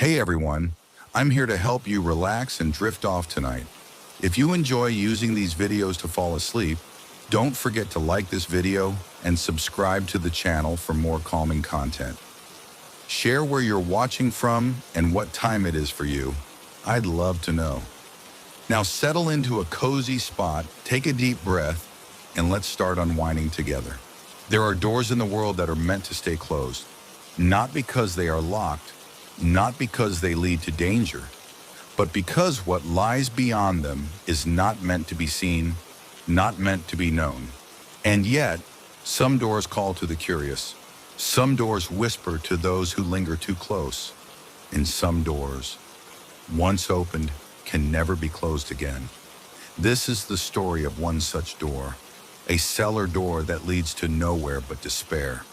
Hey everyone, I'm here to help you relax and drift off tonight. If you enjoy using these videos to fall asleep, don't forget to like this video and subscribe to the channel for more calming content. Share where you're watching from and what time it is for you. I'd love to know. Now settle into a cozy spot, take a deep breath, and let's start unwinding together. There are doors in the world that are meant to stay closed, not because they are locked, not because they lead to danger, but because what lies beyond them is not meant to be seen, not meant to be known. And yet, some doors call to the curious. Some doors whisper to those who linger too close. And some doors, once opened, can never be closed again. This is the story of one such door, a cellar door that leads to nowhere but despair.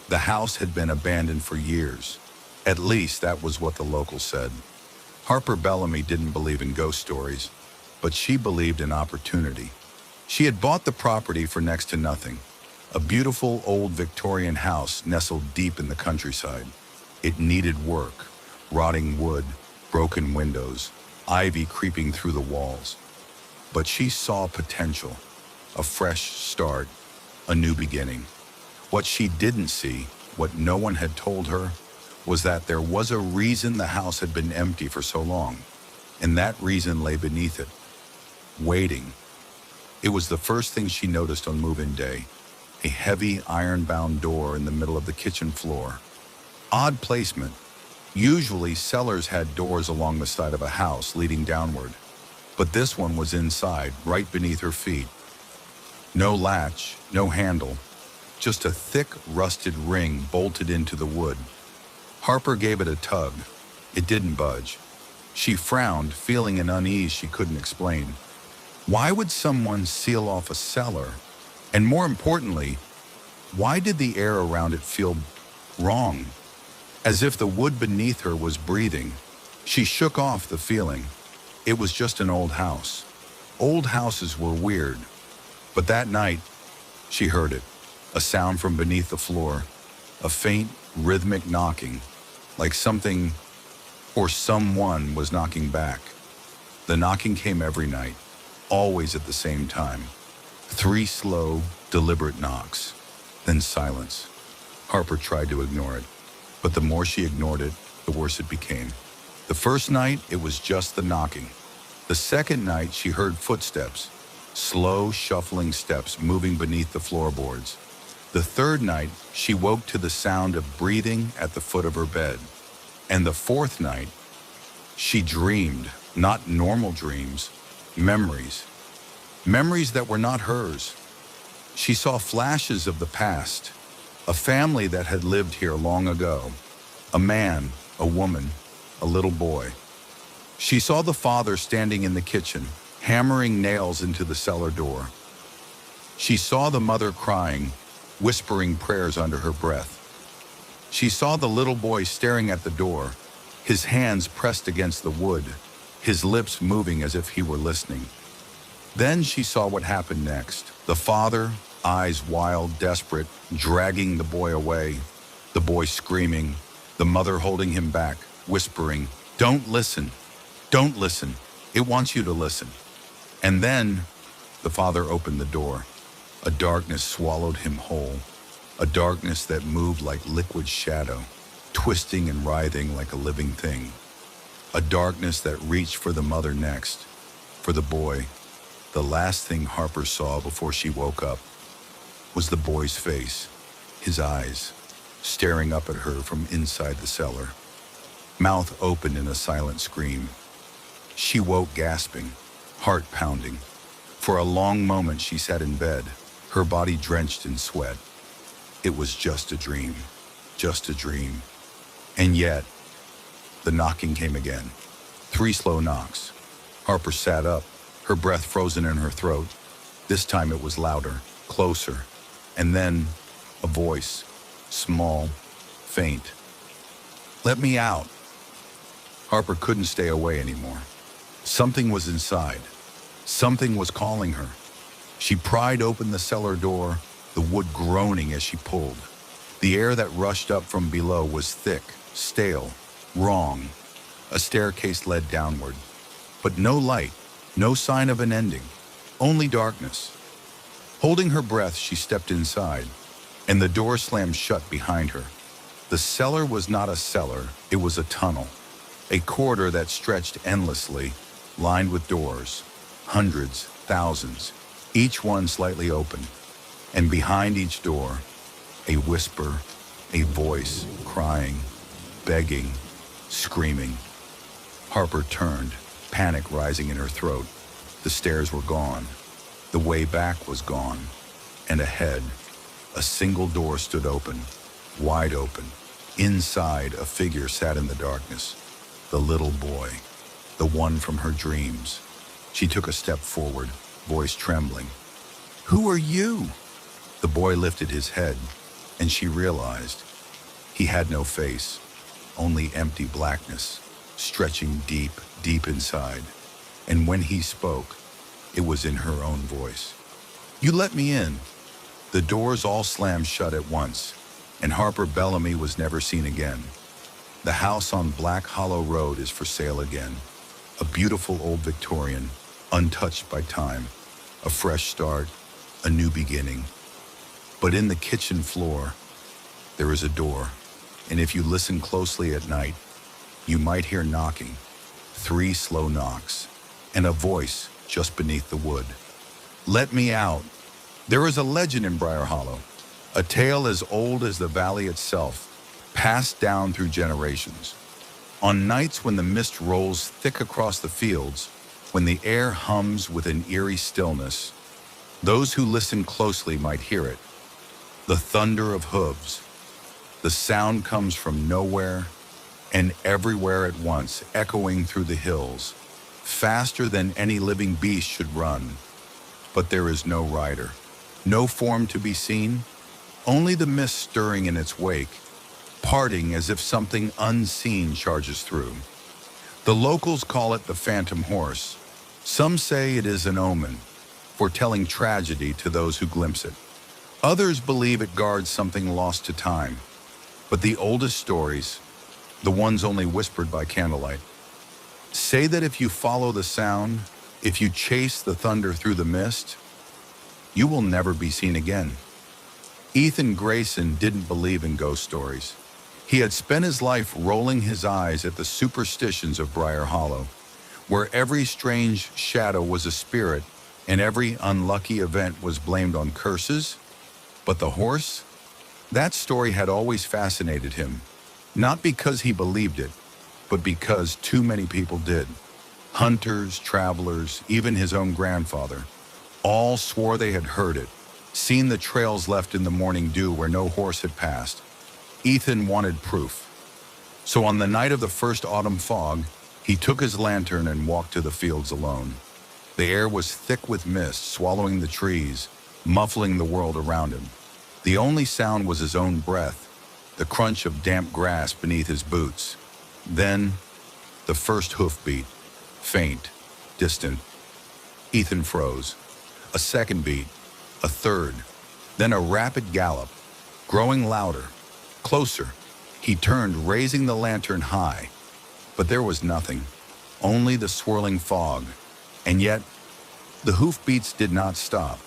The house had been abandoned for years. At least that was what the locals said. Harper Bellamy didn't believe in ghost stories, but she believed in opportunity. She had bought the property for next to nothing, a beautiful old Victorian house nestled deep in the countryside. It needed work, rotting wood, broken windows, ivy creeping through the walls. But she saw potential, a fresh start, a new beginning. What she didn't see, what no one had told her, was that there was a reason the house had been empty for so long, and that reason lay beneath it, waiting. It was the first thing she noticed on move-in day, a heavy iron-bound door in the middle of the kitchen floor. Odd placement. Usually cellars had doors along the side of a house leading downward, but this one was inside, right beneath her feet. No latch, no handle, just a thick, rusted ring bolted into the wood. Harper gave it a tug. It didn't budge. She frowned, feeling an unease she couldn't explain. Why would someone seal off a cellar? And more importantly, why did the air around it feel wrong? As if the wood beneath her was breathing. She shook off the feeling. It was just an old house. Old houses were weird. But that night, she heard it. A sound from beneath the floor. A faint, rhythmic knocking. Like something or someone was knocking back. The knocking came every night, always at the same time. 3 slow, deliberate knocks, then silence. Harper tried to ignore it, but the more she ignored it, the worse it became. The first night, it was just the knocking. The second night, she heard footsteps, slow, shuffling steps moving beneath the floorboards. The third night, she woke to the sound of breathing at the foot of her bed. And the fourth night, she dreamed, not normal dreams, memories. Memories that were not hers. She saw flashes of the past, a family that had lived here long ago, a man, a woman, a little boy. She saw the father standing in the kitchen, hammering nails into the cellar door. She saw the mother crying, whispering prayers under her breath. She saw the little boy staring at the door, his hands pressed against the wood, his lips moving as if he were listening. Then she saw what happened next. The father, eyes wild, desperate, dragging the boy away, the boy screaming, the mother holding him back, whispering, "Don't listen, don't listen, it wants you to listen." And then the father opened the door. A darkness swallowed him whole, a darkness that moved like liquid shadow, twisting and writhing like a living thing. A darkness that reached for the mother next, for the boy. The last thing Harper saw before she woke up was the boy's face, his eyes, staring up at her from inside the cellar. Mouth open in a silent scream. She woke gasping, heart pounding. For a long moment she sat in bed, her body drenched in sweat. It was just a dream, just a dream. And yet, the knocking came again. 3 slow knocks. Harper sat up, her breath frozen in her throat. This time it was louder, closer. And then, a voice, small, faint. "Let me out." Harper couldn't stay away anymore. Something was inside. Something was calling her. She pried open the cellar door, the wood groaning as she pulled. The air that rushed up from below was thick, stale, wrong, A staircase led downward, but no light, no sign of an ending, only darkness. Holding her breath, she stepped inside, and the door slammed shut behind her. The cellar was not a cellar, it was a tunnel, a corridor that stretched endlessly, lined with doors, hundreds, thousands, each one slightly open. And behind each door, a whisper, a voice, crying, begging, screaming. Harper turned, panic rising in her throat. The stairs were gone. The way back was gone. And ahead, a single door stood open, wide open. Inside, a figure sat in the darkness. The little boy, the one from her dreams. She took a step forward, voice trembling. "Who are you?" The boy lifted his head, and she realized he had no face, only empty blackness, stretching deep, deep inside. And when he spoke, it was in her own voice. "You let me in." The doors all slammed shut at once, and Harper Bellamy was never seen again. The house on Black Hollow Road is for sale again. A beautiful old Victorian, untouched by time, a fresh start, a new beginning. But in the kitchen floor, there is a door, and if you listen closely at night, you might hear knocking, 3 slow knocks, and a voice just beneath the wood. "Let me out." There is a legend in Briar Hollow, a tale as old as the valley itself, passed down through generations. On nights when the mist rolls thick across the fields, when the air hums with an eerie stillness, those who listen closely might hear it. The thunder of hooves. The sound comes from nowhere and everywhere at once, echoing through the hills, faster than any living beast should run. But there is no rider, no form to be seen, only the mist stirring in its wake, parting as if something unseen charges through. The locals call it the phantom horse. Some say it is an omen, foretelling tragedy to those who glimpse it. Others believe it guards something lost to time. But the oldest stories, the ones only whispered by candlelight, say that if you follow the sound, if you chase the thunder through the mist, you will never be seen again. Ethan Grayson didn't believe in ghost stories. He had spent his life rolling his eyes at the superstitions of Briar Hollow, where every strange shadow was a spirit and every unlucky event was blamed on curses. But the horse? That story had always fascinated him, not because he believed it, but because too many people did. Hunters, travelers, even his own grandfather, all swore they had heard it, seen the trails left in the morning dew where no horse had passed. Ethan wanted proof. So on the night of the first autumn fog, he took his lantern and walked to the fields alone. The air was thick with mist, swallowing the trees, muffling the world around him. The only sound was his own breath, the crunch of damp grass beneath his boots. Then, the first hoofbeat, faint, distant. Ethan froze. A second beat, a third, then a rapid gallop, growing louder, closer. He turned, raising the lantern high, but there was nothing, only the swirling fog. And yet, the hoofbeats did not stop.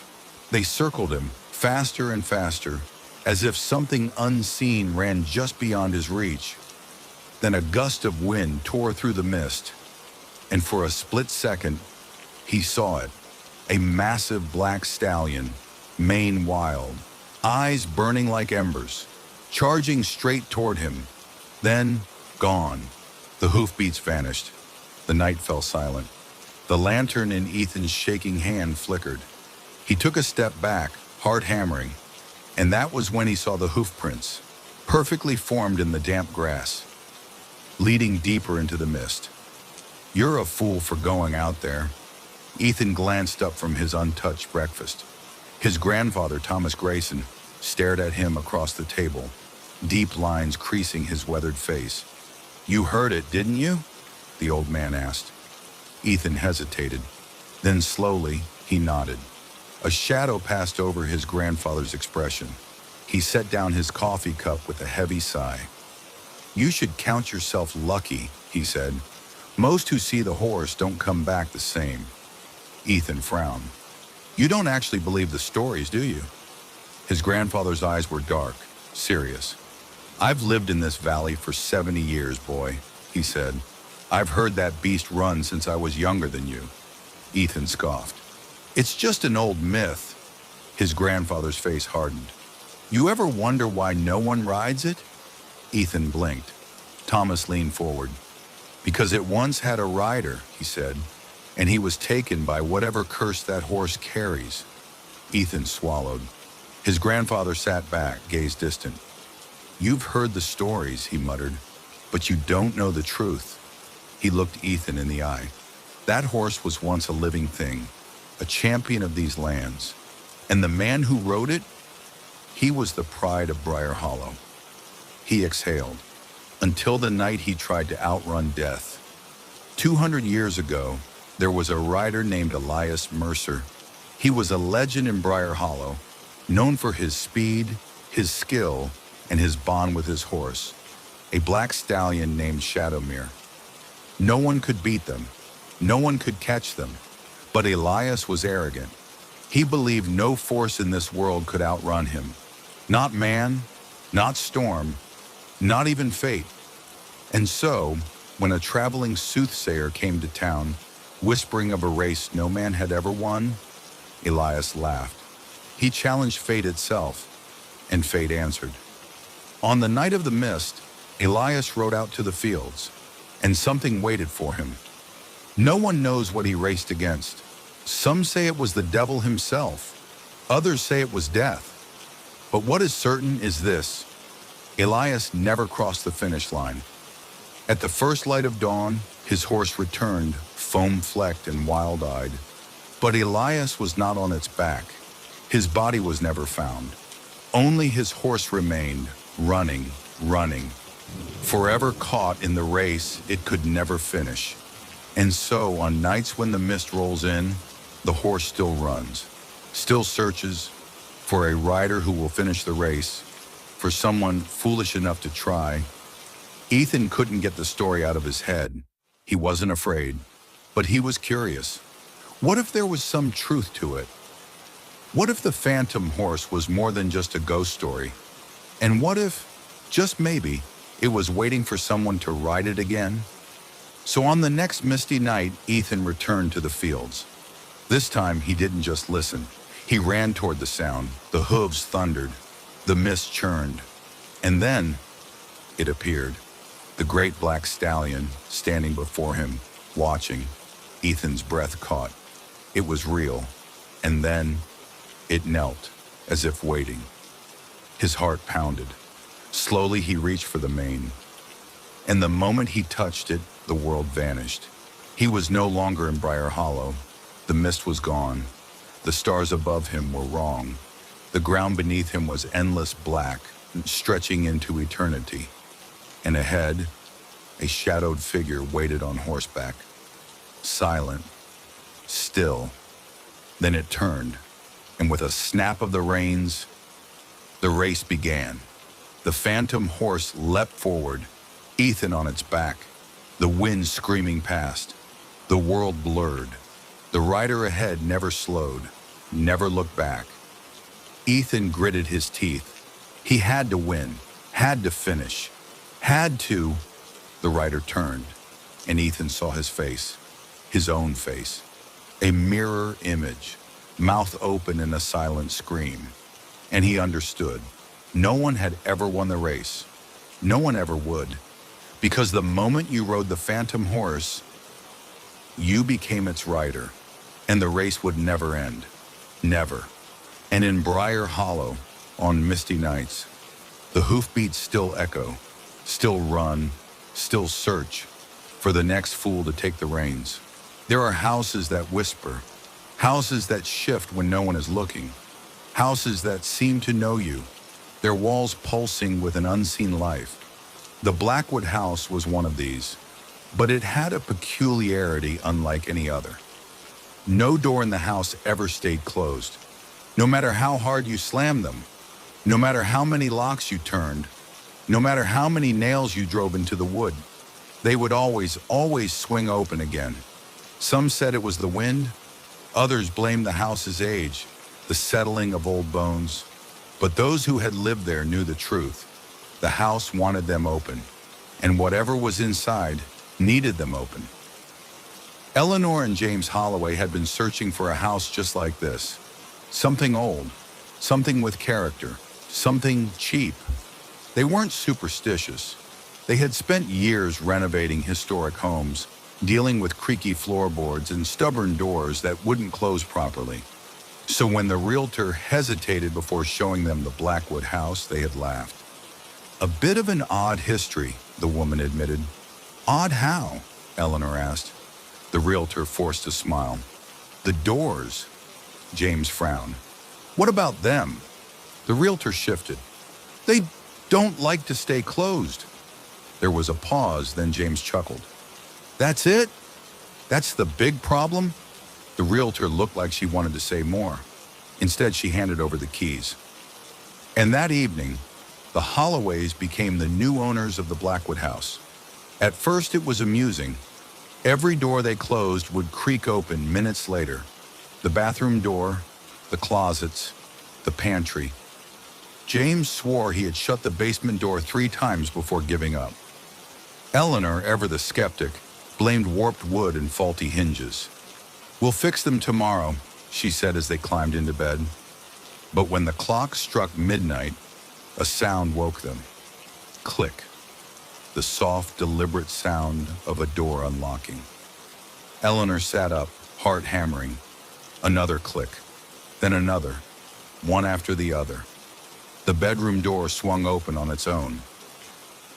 They circled him, faster and faster, as if something unseen ran just beyond his reach. Then a gust of wind tore through the mist, and for a split second, he saw it, a massive black stallion, mane wild, eyes burning like embers, charging straight toward him. Then, gone. The hoofbeats vanished. The night fell silent. The lantern in Ethan's shaking hand flickered. He took a step back, heart hammering, and that was when he saw the hoof prints, perfectly formed in the damp grass, leading deeper into the mist. "You're a fool for going out there." Ethan glanced up from his untouched breakfast. His grandfather, Thomas Grayson, stared at him across the table, deep lines creasing his weathered face. "You heard it, didn't you?" the old man asked. Ethan hesitated. Then slowly, he nodded. A shadow passed over his grandfather's expression. He set down his coffee cup with a heavy sigh. "You should count yourself lucky," he said. Most who see the horse don't come back the same. Ethan frowned. You don't actually believe the stories, do you? His grandfather's eyes were dark, serious. I've lived in this valley for 70 years, boy, he said. I've heard that beast run since I was younger than you. Ethan scoffed. It's just an old myth. His grandfather's face hardened. You ever wonder why no one rides it? Ethan blinked. Thomas leaned forward. Because it once had a rider, he said, and he was taken by whatever curse that horse carries. Ethan swallowed. His grandfather sat back, gazed distant. You've heard the stories, he muttered, but you don't know the truth. He looked Ethan in the eye. That horse was once a living thing, a champion of these lands. And the man who rode it, he was the pride of Briar Hollow. He exhaled, until the night he tried to outrun death. 200 years ago, there was a rider named Elias Mercer. He was a legend in Briar Hollow, known for his speed, his skill, and his bond with his horse, a black stallion named Shadowmere. No one could beat them. No one could catch them. But Elias was arrogant. He believed no force in this world could outrun him. Not man, not storm, not even fate. And so, when a traveling soothsayer came to town, whispering of a race no man had ever won, Elias laughed. He challenged fate itself, and fate answered. On the night of the mist, Elias rode out to the fields, and something waited for him. No one knows what he raced against. Some say it was the devil himself. Others say it was death. But what is certain is this. Elias never crossed the finish line. At the first light of dawn, his horse returned, foam-flecked and wild-eyed. But Elias was not on its back. His body was never found. Only his horse remained, running, forever caught in the race it could never finish. And so, on nights when the mist rolls in, the horse still runs, still searches for a rider who will finish the race, for someone foolish enough to try. Ethan couldn't get the story out of his head. He wasn't afraid, but he was curious. What if there was some truth to it? What if the phantom horse was more than just a ghost story? And what if, just maybe, it was waiting for someone to ride it again? So on the next misty night, Ethan returned to the fields. This time, he didn't just listen. He ran toward the sound. The hooves thundered. The mist churned. And then, it appeared. The great black stallion standing before him, watching. Ethan's breath caught. It was real. And then, it knelt, as if waiting. His heart pounded. Slowly, he reached for the mane. And the moment he touched it, the world vanished. He was no longer in Briar Hollow. The mist was gone. The stars above him were wrong. The ground beneath him was endless black, stretching into eternity. And ahead, a shadowed figure waited on horseback. Silent, still. Then it turned, and with a snap of the reins, the race began. The phantom horse leapt forward, Ethan on its back, the wind screaming past. The world blurred. The rider ahead never slowed, never looked back. Ethan gritted his teeth. He had to win, had to finish, had to. The rider turned, and Ethan saw his face, his own face, a mirror image, mouth open in a silent scream. And he understood. No one had ever won the race. No one ever would. Because the moment you rode the phantom horse, you became its rider, and the race would never end. Never. And in Briar Hollow, on misty nights, the hoofbeats still echo, still run, still search for the next fool to take the reins. There are houses that whisper, houses that shift when no one is looking, houses that seem to know you, their walls pulsing with an unseen life. The Blackwood house was one of these, but it had a peculiarity unlike any other. No door in the house ever stayed closed. No matter how hard you slammed them, no matter how many locks you turned, no matter how many nails you drove into the wood, They would always swing open again. Some said it was the wind, others blamed the house's age, the settling of old bones. But those who had lived there knew the truth. The house wanted them open, and whatever was inside needed them open. Eleanor and James Holloway had been searching for a house just like this. Something old, something with character, something cheap. They weren't superstitious. They had spent years renovating historic homes, dealing with creaky floorboards and stubborn doors that wouldn't close properly. So when the realtor hesitated before showing them the Blackwood house, they had laughed. A bit of an odd history, the woman admitted. Odd how? Eleanor asked. The realtor forced a smile. The doors. James frowned. What about them? The realtor shifted. They don't like to stay closed. There was a pause, then James chuckled. That's it? That's the big problem? The realtor looked like she wanted to say more. Instead, she handed over the keys. And that evening, the Holloways became the new owners of the Blackwood house. At first, it was amusing. Every door they closed would creak open minutes later. The bathroom door, the closets, the pantry. James swore he had shut the basement door 3 times before giving up. Eleanor, ever the skeptic, blamed warped wood and faulty hinges. We'll fix them tomorrow, she said as they climbed into bed. But when the clock struck midnight, a sound woke them. Click. The soft, deliberate sound of a door unlocking. Eleanor sat up, heart hammering. Another click, then another, one after the other. The bedroom door swung open on its own.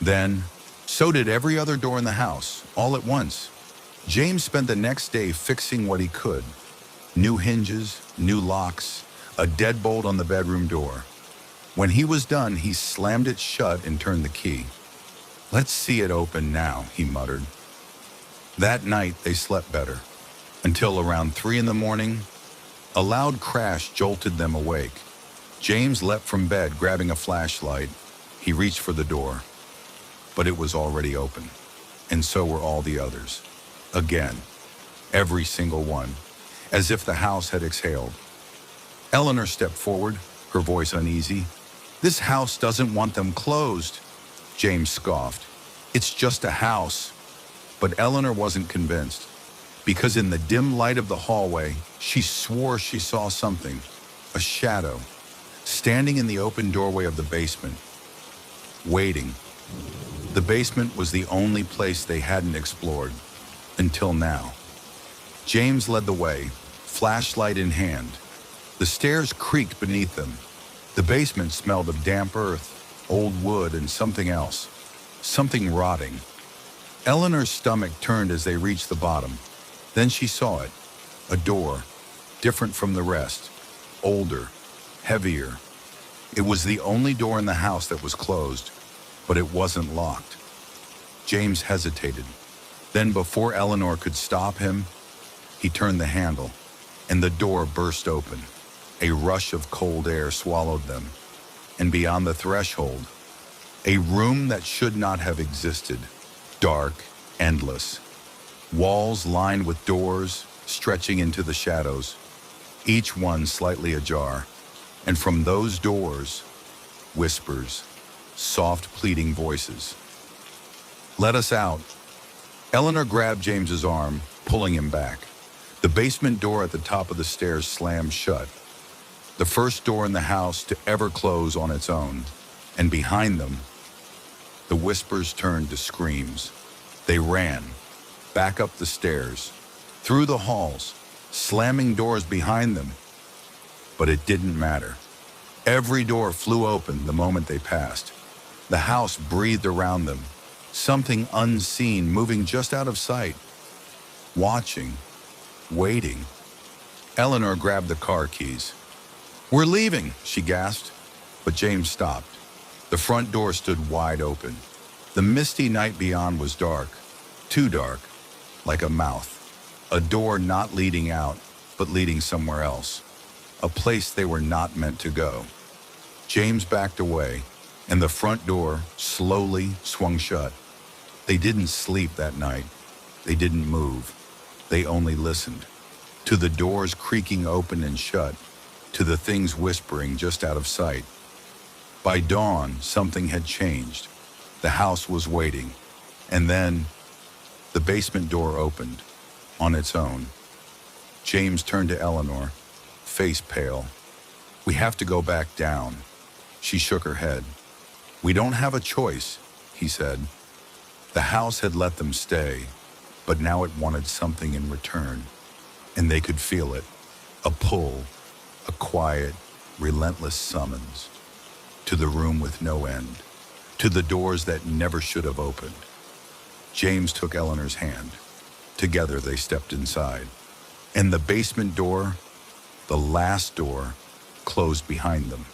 Then, so did every other door in the house, all at once. James spent the next day fixing what he could. New hinges, new locks, a deadbolt on the bedroom door. When he was done, he slammed it shut and turned the key. Let's see it open now, he muttered. That night, they slept better. Until around 3 in the morning, a loud crash jolted them awake. James leapt from bed, grabbing a flashlight. He reached for the door. But it was already open, and so were all the others. Again, every single one, as if the house had exhaled. Eleanor stepped forward, her voice uneasy. This house doesn't want them closed. James scoffed. It's just a house. But Eleanor wasn't convinced, because in the dim light of the hallway, she swore she saw something, a shadow, standing in the open doorway of the basement, waiting. The basement was the only place they hadn't explored, until now. James led the way, flashlight in hand. The stairs creaked beneath them. The basement smelled of damp earth, old wood, and something else, something rotting. Eleanor's stomach turned as they reached the bottom. Then she saw it, a door, different from the rest, older, heavier. It was the only door in the house that was closed, but it wasn't locked. James hesitated. Then before Eleanor could stop him, he turned the handle, and the door burst open. A rush of cold air swallowed them, and beyond the threshold, a room that should not have existed, dark, endless. Walls lined with doors stretching into the shadows, each one slightly ajar, and from those doors, whispers, soft pleading voices. Let us out. Eleanor grabbed James's arm, pulling him back. The basement door at the top of the stairs slammed shut. The first door in the house to ever close on its own, and behind them, the whispers turned to screams. They ran, back up the stairs, through the halls, slamming doors behind them. But it didn't matter. Every door flew open the moment they passed. The house breathed around them, something unseen moving just out of sight. Watching, waiting. Eleanor grabbed the car keys. We're leaving, she gasped, but James stopped. The front door stood wide open. The misty night beyond was dark, too dark, like a mouth. A door not leading out, but leading somewhere else. A place they were not meant to go. James backed away, and the front door slowly swung shut. They didn't sleep that night. They didn't move. They only listened. To the doors creaking open and shut, to the things whispering just out of sight. By dawn, something had changed. The house was waiting. And then, the basement door opened, on its own. James turned to Eleanor, face pale. "We have to go back down." She shook her head. "We don't have a choice," he said. The house had let them stay, but now it wanted something in return, and they could feel it. A pull, a quiet, relentless summons. To the room with no end, to the doors that never should have opened. James took Eleanor's hand. Together they stepped inside, and the basement door, the last door, closed behind them.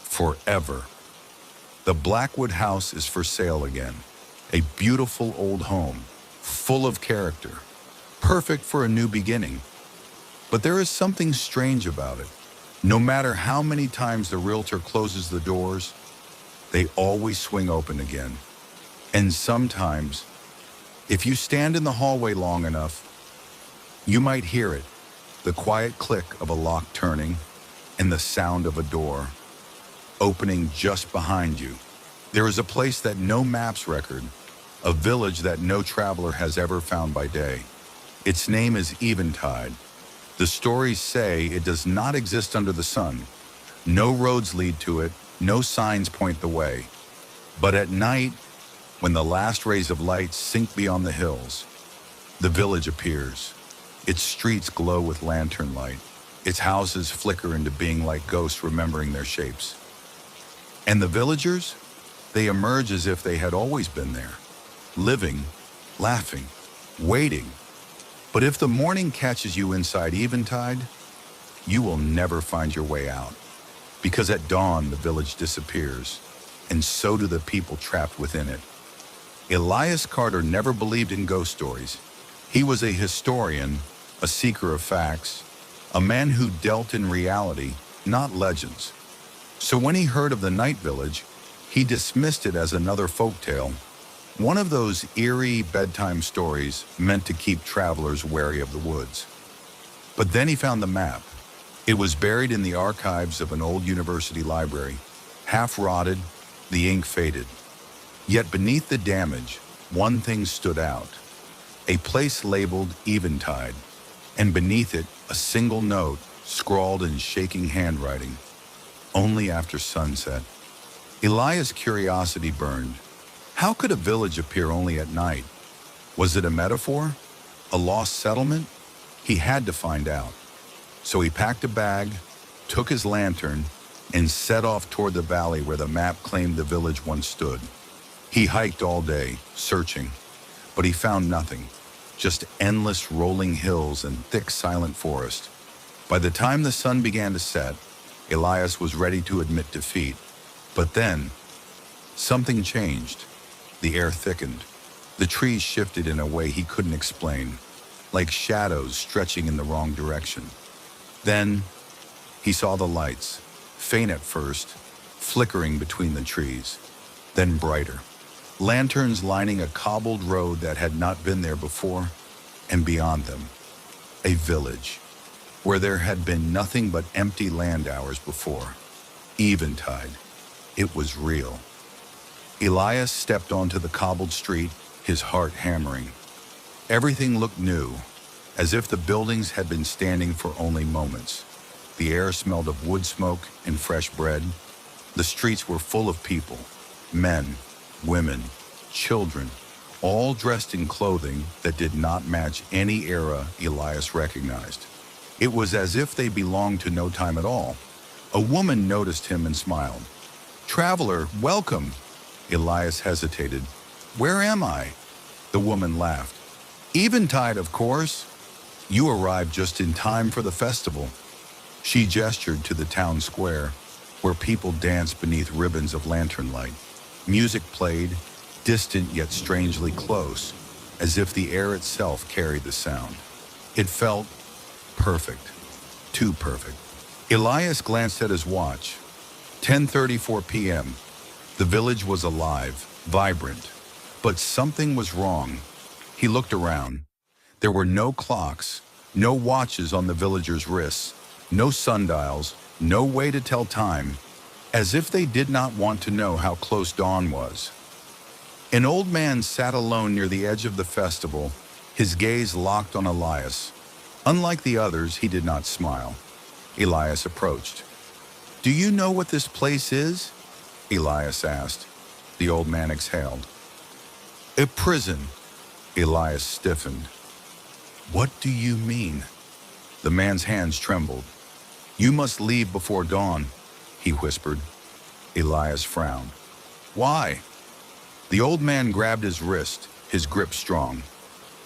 Forever. The Blackwood house is for sale again. A beautiful old home, full of character, perfect for a new beginning. But there is something strange about it. No matter how many times the realtor closes the doors, they always swing open again. And sometimes, if you stand in the hallway long enough, you might hear it, the quiet click of a lock turning and the sound of a door opening just behind you. There is a place that no maps record, a village that no traveler has ever found by day. Its name is Eventide. The stories say it does not exist under the sun. No roads lead to it, no signs point the way. But at night, when the last rays of light sink beyond the hills, the village appears. Its streets glow with lantern light. Its houses flicker into being like ghosts remembering their shapes. And the villagers? They emerge as if they had always been there, living, laughing, waiting. But if the morning catches you inside Eventide, you will never find your way out. Because at dawn, the village disappears, and so do the people trapped within it. Elias Carter never believed in ghost stories. He was a historian, a seeker of facts, a man who dealt in reality, not legends. So when he heard of the Night Village, he dismissed it as another folktale, one of those eerie bedtime stories meant to keep travelers wary of the woods. But then he found the map. It was buried in the archives of an old university library, half rotted, the ink faded. Yet beneath the damage, one thing stood out. A place labeled Eventide, and beneath it, a single note scrawled in shaking handwriting. Only after sunset. Elias' curiosity burned. How could a village appear only at night? Was it a metaphor? A lost settlement? He had to find out. So he packed a bag, took his lantern, and set off toward the valley where the map claimed the village once stood. He hiked all day, searching, but he found nothing. Just endless rolling hills and thick silent forest. By the time the sun began to set, Elias was ready to admit defeat. But then, something changed. The air thickened. The trees shifted in a way he couldn't explain, like shadows stretching in the wrong direction. Then, he saw the lights, faint at first, flickering between the trees, then brighter. Lanterns lining a cobbled road that had not been there before, and beyond them, a village, where there had been nothing but empty land hours before. Eventide. It was real. Elias stepped onto the cobbled street, his heart hammering. Everything looked new, as if the buildings had been standing for only moments. The air smelled of wood smoke and fresh bread. The streets were full of people, men, women, children, all dressed in clothing that did not match any era Elias recognized. It was as if they belonged to no time at all. A woman noticed him and smiled. "Traveler, welcome." Elias hesitated. "Where am I?" The woman laughed. "Eventide, of course. You arrived just in time for the festival." She gestured to the town square, where people danced beneath ribbons of lantern light. Music played, distant yet strangely close, as if the air itself carried the sound. It felt perfect, too perfect. Elias glanced at his watch. 10:34 p.m. The village was alive, vibrant, But something was wrong. He looked around. There were no clocks, no watches on the villagers' wrists, no sundials, no way to tell time, as if they did not want to know how close dawn was. An old man sat alone near the edge of the festival, his gaze locked on Elias. Unlike the others, he did not smile. Elias approached. "Do you know what this place is?" Elias asked. The old man exhaled. "A prison." Elias stiffened. "What do you mean?" The man's hands trembled. "You must leave before dawn," he whispered. Elias frowned. "Why?" The old man grabbed his wrist, his grip strong.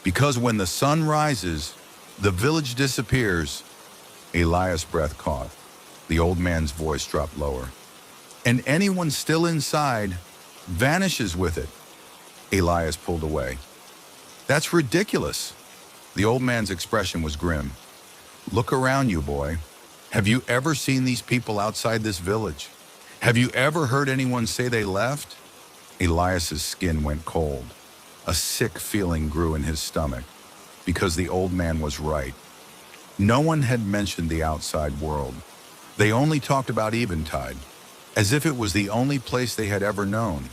"Because when the sun rises, the village disappears." Elias' breath caught. The old man's voice dropped lower. "And anyone still inside vanishes with it." Elias pulled away. "That's ridiculous." The old man's expression was grim. "Look around you, boy. Have you ever seen these people outside this village? Have you ever heard anyone say they left?" Elias's skin went cold. A sick feeling grew in his stomach, because the old man was right. No one had mentioned the outside world. They only talked about Eventide, as if it was the only place they had ever known,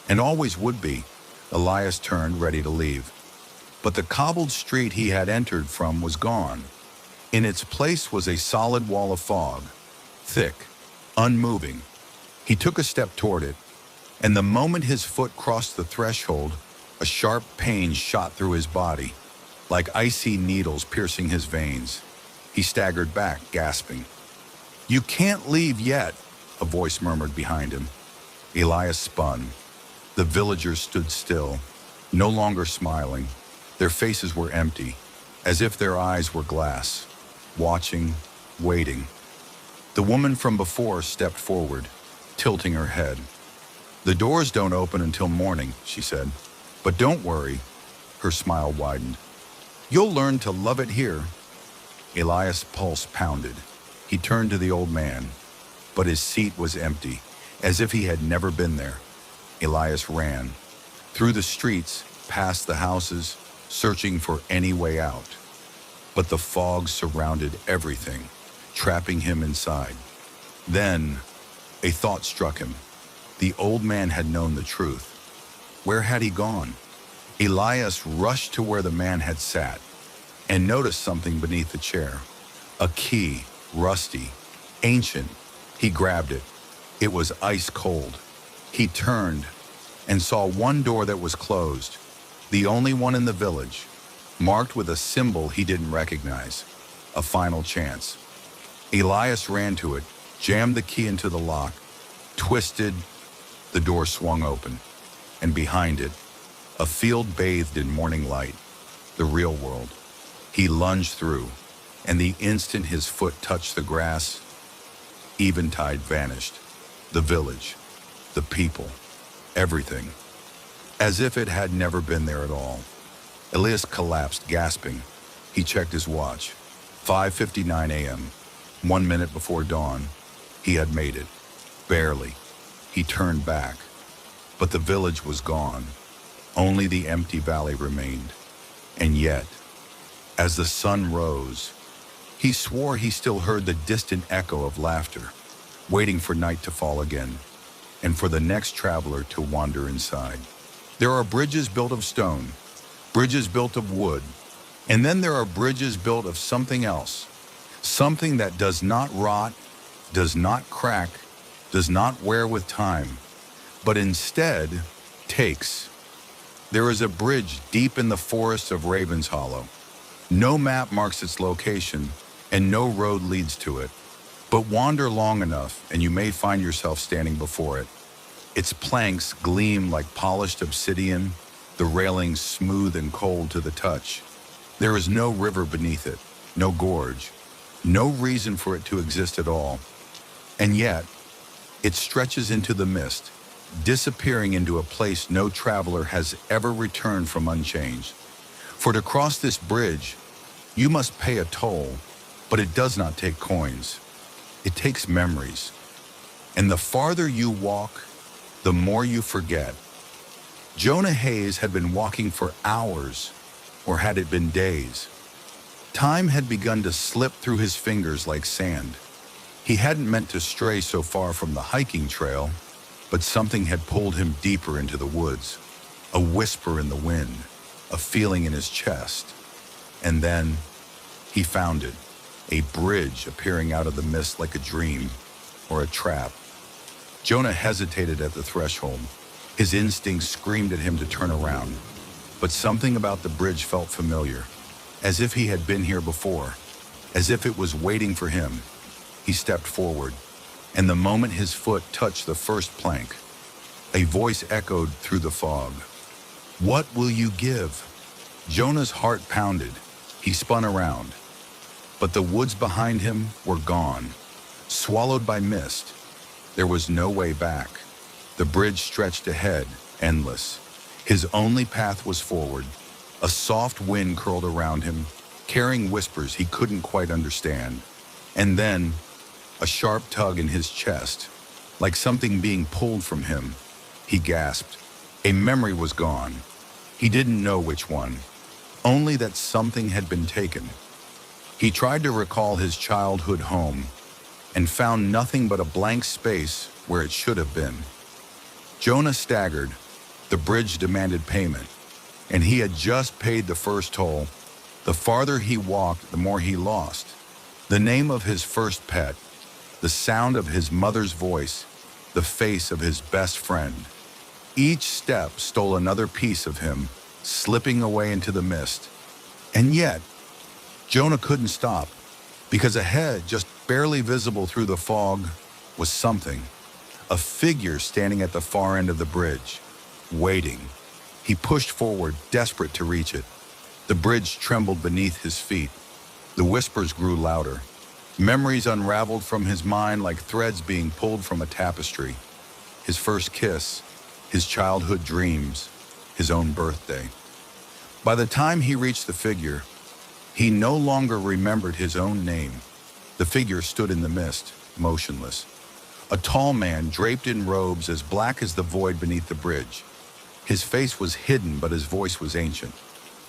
and always would be. Elias turned, ready to leave. But the cobbled street he had entered from was gone. In its place was a solid wall of fog, thick, unmoving. He took a step toward it, and the moment his foot crossed the threshold, a sharp pain shot through his body, like icy needles piercing his veins. He staggered back, gasping. "You can't leave yet," a voice murmured behind him. Elias spun. The villagers stood still, no longer smiling. Their faces were empty, as if their eyes were glass, watching, waiting. The woman from before stepped forward, tilting her head. "The doors don't open until morning," she said. "But don't worry." Her smile widened. "You'll learn to love it here." Elias' pulse pounded. He turned to the old man, but his seat was empty, as if he had never been there. Elias ran, through the streets, past the houses, searching for any way out. But the fog surrounded everything, trapping him inside. Then, a thought struck him. The old man had known the truth. Where had he gone? Elias rushed to where the man had sat, and noticed something beneath the chair. A key, rusty, ancient. He grabbed it. It was ice cold. He turned and saw one door that was closed, the only one in the village, marked with a symbol he didn't recognize. A final chance. Elias ran to it, jammed the key into the lock, twisted. The door swung open, and behind it, a field bathed in morning light, the real world. He lunged through, and the instant his foot touched the grass, Eventide vanished. The village, the people, everything, as if it had never been there at all. Elias collapsed, gasping. He checked his watch. 5:59 a.m., 1 minute before dawn. He had made it. Barely. He turned back, but the village was gone. Only the empty valley remained. And yet, as the sun rose, he swore he still heard the distant echo of laughter, waiting for night to fall again, and for the next traveler to wander inside. There are bridges built of stone, bridges built of wood, and then there are bridges built of something else, something that does not rot, does not crack, does not wear with time, but instead takes. There is a bridge deep in the forest of Raven's Hollow. No map marks its location, and no road leads to it. But wander long enough, and you may find yourself standing before it. Its planks gleam like polished obsidian, the railings smooth and cold to the touch. There is no river beneath it, no gorge, no reason for it to exist at all. And yet, it stretches into the mist, disappearing into a place no traveler has ever returned from unchanged. For to cross this bridge, you must pay a toll, but it does not take coins. It takes memories. And the farther you walk, the more you forget. Jonah Hayes had been walking for hours, or had it been days? Time had begun to slip through his fingers like sand. He hadn't meant to stray so far from the hiking trail, but something had pulled him deeper into the woods. A whisper in the wind, a feeling in his chest. And then he found it, a bridge appearing out of the mist like a dream or a trap. Jonah hesitated at the threshold. His instincts screamed at him to turn around, but something about the bridge felt familiar, as if he had been here before, as if it was waiting for him. He stepped forward, and the moment his foot touched the first plank, a voice echoed through the fog. "What will you give?" Jonah's heart pounded. He spun around, but the woods behind him were gone, swallowed by mist. There was no way back. The bridge stretched ahead, endless. His only path was forward. A soft wind curled around him, carrying whispers he couldn't quite understand. And then, a sharp tug in his chest, like something being pulled from him. He gasped. A memory was gone. He didn't know which one, only that something had been taken. He tried to recall his childhood home, and found nothing but a blank space where it should have been. Jonah staggered. The bridge demanded payment, and he had just paid the first toll. The farther he walked, the more he lost. The name of his first pet, the sound of his mother's voice, the face of his best friend. Each step stole another piece of him, slipping away into the mist. And yet, Jonah couldn't stop, because ahead, just barely visible through the fog, was something. A figure standing at the far end of the bridge, waiting. He pushed forward, desperate to reach it. The bridge trembled beneath his feet. The whispers grew louder. Memories unraveled from his mind like threads being pulled from a tapestry. His first kiss, his childhood dreams, his own birthday. By the time he reached the figure, he no longer remembered his own name. The figure stood in the mist, motionless. A tall man draped in robes as black as the void beneath the bridge. His face was hidden, but his voice was ancient.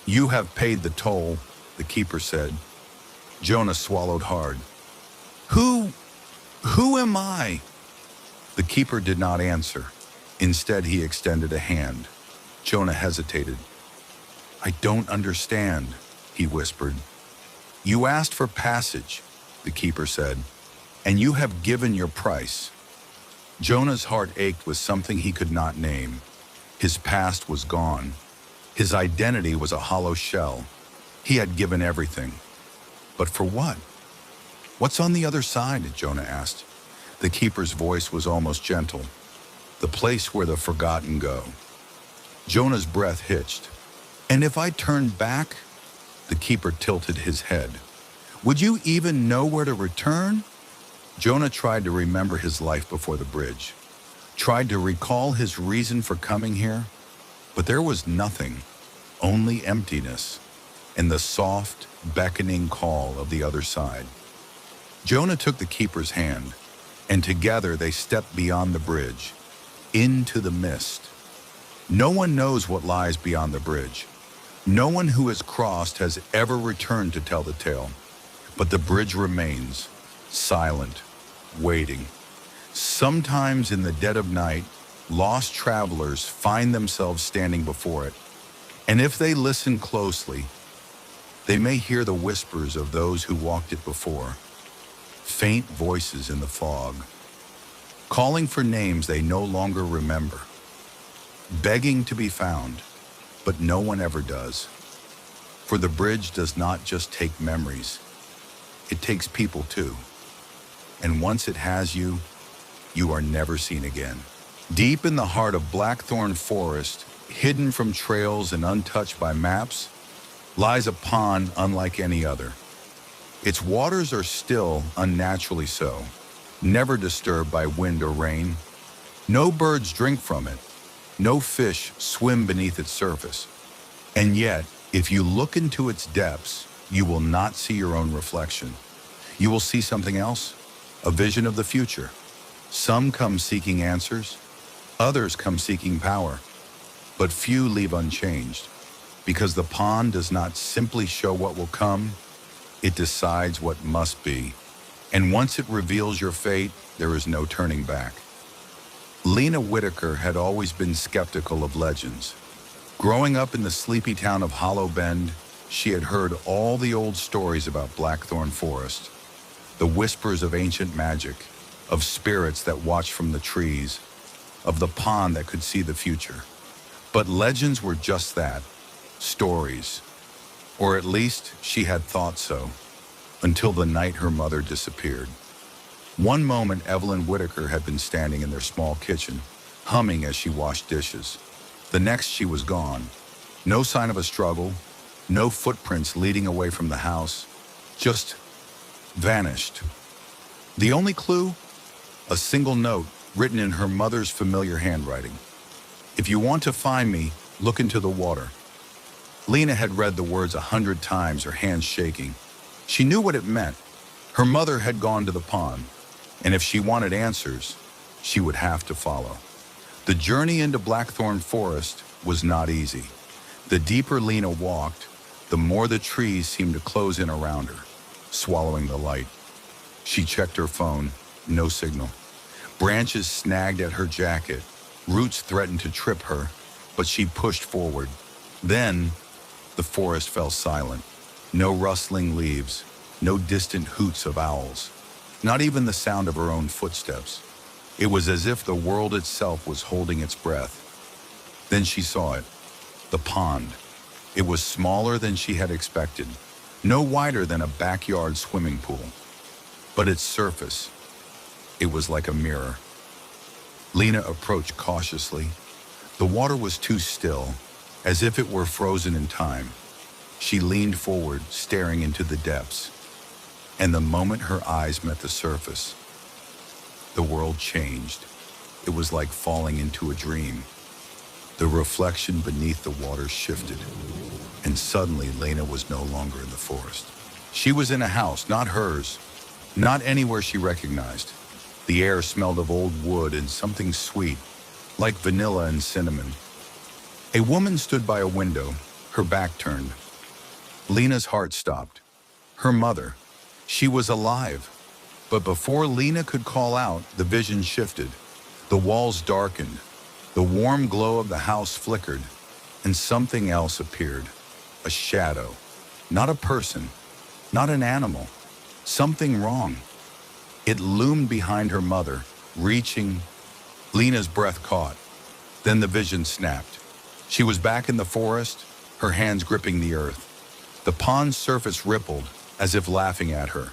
"You have paid the toll," the keeper said. Jonah swallowed hard. Who am I?" The keeper did not answer. Instead, he extended a hand. Jonah hesitated. "I don't understand," he whispered. "You asked for passage," the keeper said, "and you have given your price." Jonah's heart ached with something he could not name. His past was gone. His identity was a hollow shell. He had given everything. But for what? "What's on the other side?" Jonah asked. The keeper's voice was almost gentle. "The place where the forgotten go." Jonah's breath hitched. "And if I turned back?" The keeper tilted his head. "Would you even know where to return?" Jonah tried to remember his life before the bridge, tried to recall his reason for coming here, but there was nothing, only emptiness, and the soft, beckoning call of the other side. Jonah took the keeper's hand, and together they stepped beyond the bridge, into the mist. No one knows what lies beyond the bridge. No one who has crossed has ever returned to tell the tale, but the bridge remains, silent, waiting. Sometimes in the dead of night, lost travelers find themselves standing before it, and if they listen closely, they may hear the whispers of those who walked it before, faint voices in the fog, calling for names they no longer remember, begging to be found, but no one ever does. For the bridge does not just take memories, it takes people too. And once it has you, you are never seen again. Deep in the heart of Blackthorn Forest, hidden from trails and untouched by maps, lies a pond unlike any other. Its waters are still, unnaturally so, never disturbed by wind or rain. No birds drink from it. No fish swim beneath its surface. And yet, if you look into its depths, you will not see your own reflection. You will see something else, a vision of the future. Some come seeking answers, others come seeking power. but few leave unchanged, because the pond does not simply show what will come, it decides what must be. And once it reveals your fate, there is no turning back. Lena Whitaker had always been skeptical of legends. Growing up in the sleepy town of Hollow Bend, she had heard all the old stories about Blackthorn Forest, the whispers of ancient magic, of spirits that watched from the trees, of the pond that could see the future. But legends were just that, stories. Or at least she had thought so, until the night her mother disappeared. One moment Evelyn Whitaker had been standing in their small kitchen, humming as she washed dishes. The next she was gone. No sign of a struggle, no footprints leading away from the house, just vanished. The only clue? A single note written in her mother's familiar handwriting. "If you want to find me, look into the water." Lena had read the words 100 times, her hands shaking. She knew what it meant. Her mother had gone to the pond, and if she wanted answers, she would have to follow. The journey into Blackthorn Forest was not easy. The deeper Lena walked, the more the trees seemed to close in around her, swallowing the light. She checked her phone, no signal. Branches snagged at her jacket, roots threatened to trip her, but she pushed forward. Then, the forest fell silent. No rustling leaves, no distant hoots of owls, not even the sound of her own footsteps. It was as if the world itself was holding its breath. Then she saw it, the pond. It was smaller than she had expected, no wider than a backyard swimming pool. But its surface, it was like a mirror. Lena approached cautiously. The water was too still, as if it were frozen in time. She leaned forward, staring into the depths. And the moment her eyes met the surface, the world changed. It was like falling into a dream. The reflection beneath the water shifted, and suddenly Lena was no longer in the forest. She was in a house, not hers, not anywhere she recognized. The air smelled of old wood and something sweet, like vanilla and cinnamon. A woman stood by a window, her back turned. Lena's heart stopped. Her mother. She was alive. But before Lena could call out, the vision shifted. The walls darkened. The warm glow of the house flickered, and something else appeared. A shadow. Not a person. Not an animal. Something wrong. It loomed behind her mother, reaching. Lena's breath caught. Then the vision snapped. She was back in the forest, her hands gripping the earth. The pond's surface rippled, as if laughing at her.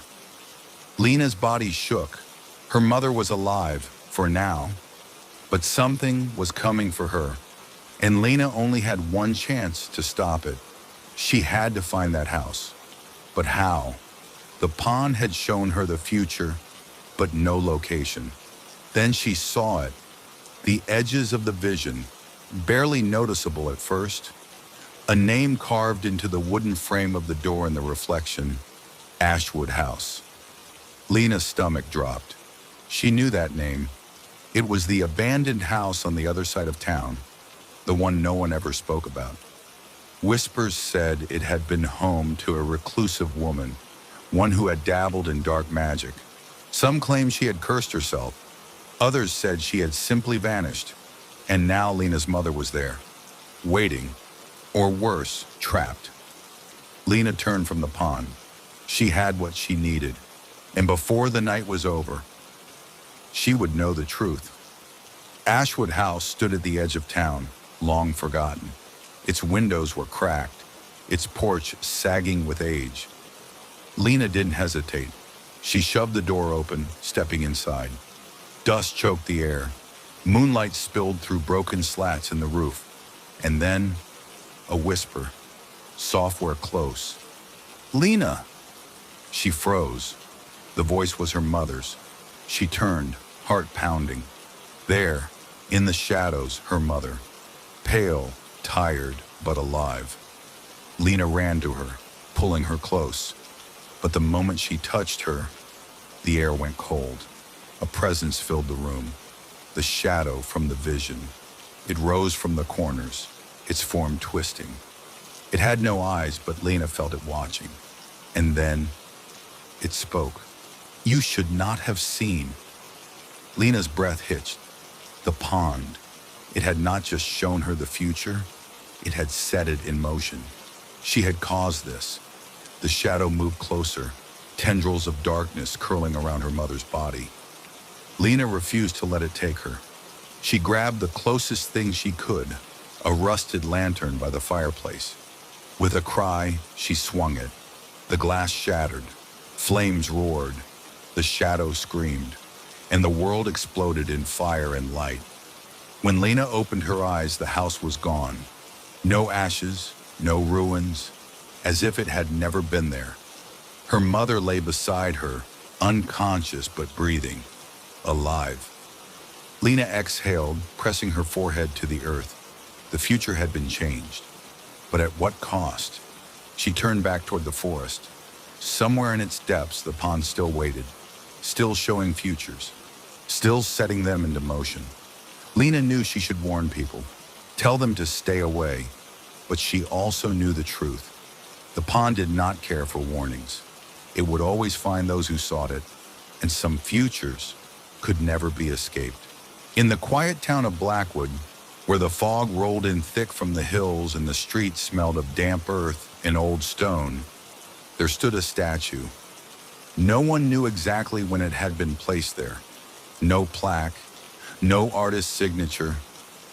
Lena's body shook. Her mother was alive, for now. But something was coming for her, and Lena only had one chance to stop it. She had to find that house. But how? The pond had shown her the future, but no location. Then she saw it, the edges of the vision, barely noticeable at first. A name carved into the wooden frame of the door in the reflection, Ashwood House. Lena's stomach dropped. She knew that name. It was the abandoned house on the other side of town, the one no one ever spoke about. Whispers said it had been home to a reclusive woman, one who had dabbled in dark magic. Some claimed she had cursed herself. Others said she had simply vanished. And now Lena's mother was there, waiting, or worse, trapped. Lena turned from the pond. She had what she needed, and before the night was over, she would know the truth. Ashwood House stood at the edge of town, long forgotten. Its windows were cracked, its porch sagging with age. Lena didn't hesitate. She shoved the door open, stepping inside. Dust choked the air. Moonlight spilled through broken slats in the roof. And then, a whisper, software close. "Lena!" She froze. The voice was her mother's. She turned, heart pounding. There, in the shadows, her mother. Pale, tired, but alive. Lena ran to her, pulling her close. But the moment she touched her, the air went cold. A presence filled the room. The shadow from the vision. It rose from the corners, its form twisting. It had no eyes, but Lena felt it watching. And then it spoke. "You should not have seen." Lena's breath hitched. The pond. It had not just shown her the future, it had set it in motion. She had caused this. The shadow moved closer, tendrils of darkness curling around her mother's body. Lena refused to let it take her. She grabbed the closest thing she could, a rusted lantern by the fireplace. With a cry, she swung it. The glass shattered. Flames roared. The shadow screamed. And the world exploded in fire and light. When Lena opened her eyes, the house was gone. No ashes, no ruins, as if it had never been there. Her mother lay beside her, unconscious but breathing, alive. Lena exhaled, pressing her forehead to the earth. The future had been changed. But at what cost? She turned back toward the forest. Somewhere in its depths, the pond still waited, still showing futures, still setting them into motion. Lena knew she should warn people, tell them to stay away, but she also knew the truth. The pond did not care for warnings. It would always find those who sought it, and some futures could never be escaped. In the quiet town of Blackwood, where the fog rolled in thick from the hills and the streets smelled of damp earth and old stone, there stood a statue. No one knew exactly when it had been placed there. No plaque, no artist's signature,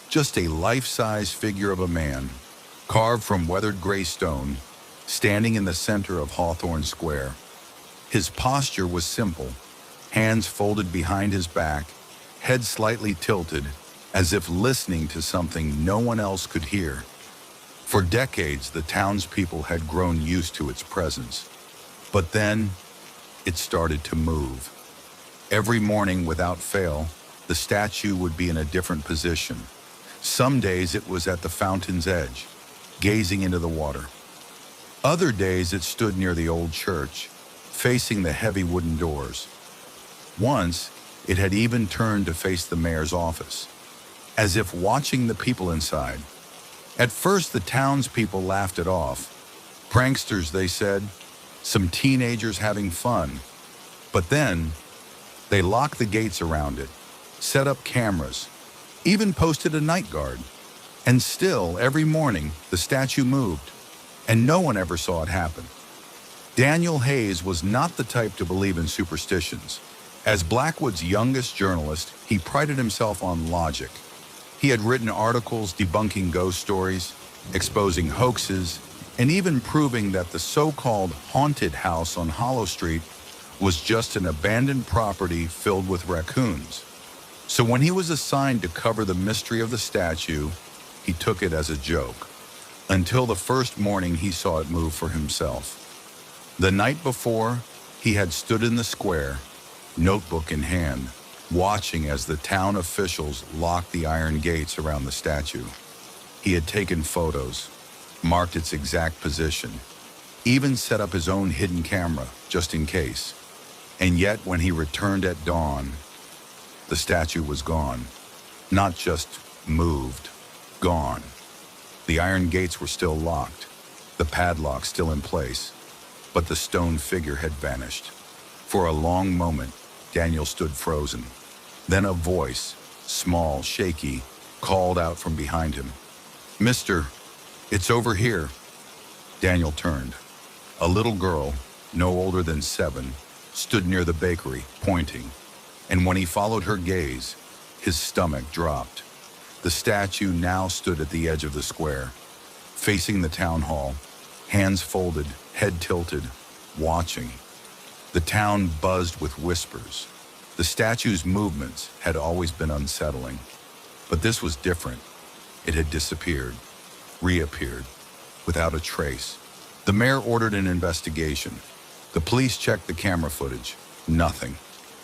just a life-size figure of a man, carved from weathered gray stone, standing in the center of Hawthorne Square. His posture was simple, hands folded behind his back, head slightly tilted, as if listening to something no one else could hear. For decades, the townspeople had grown used to its presence. But then, it started to move. Every morning, without fail, the statue would be in a different position. Some days it was at the fountain's edge, gazing into the water. Other days it stood near the old church, facing the heavy wooden doors. Once, it had even turned to face the mayor's office, as if watching the people inside. At first, the townspeople laughed it off. Pranksters, they said, some teenagers having fun. But then, they locked the gates around it, set up cameras, even posted a night guard. And still, every morning, the statue moved, and no one ever saw it happen. Daniel Hayes was not the type to believe in superstitions. As Blackwood's youngest journalist, he prided himself on logic. He had written articles debunking ghost stories, exposing hoaxes, and even proving that the so-called haunted house on Hollow Street was just an abandoned property filled with raccoons. So when he was assigned to cover the mystery of the statue, he took it as a joke, until the first morning he saw it move for himself. The night before, he had stood in the square, notebook in hand, watching as the town officials locked the iron gates around the statue. He had taken photos, marked its exact position, even set up his own hidden camera, just in case. And yet, when he returned at dawn, the statue was gone. Not just moved, gone. The iron gates were still locked, the padlock still in place, but the stone figure had vanished. For a long moment, Daniel stood frozen. Then a voice, small, shaky, called out from behind him. "Mister, it's over here." Daniel turned. A little girl, no older than 7, stood near the bakery, pointing. And when he followed her gaze, his stomach dropped. The statue now stood at the edge of the square, facing the town hall, hands folded, head tilted, watching. The town buzzed with whispers. The statue's movements had always been unsettling, but this was different. It had disappeared, reappeared, without a trace. The mayor ordered an investigation. The police checked the camera footage. Nothing.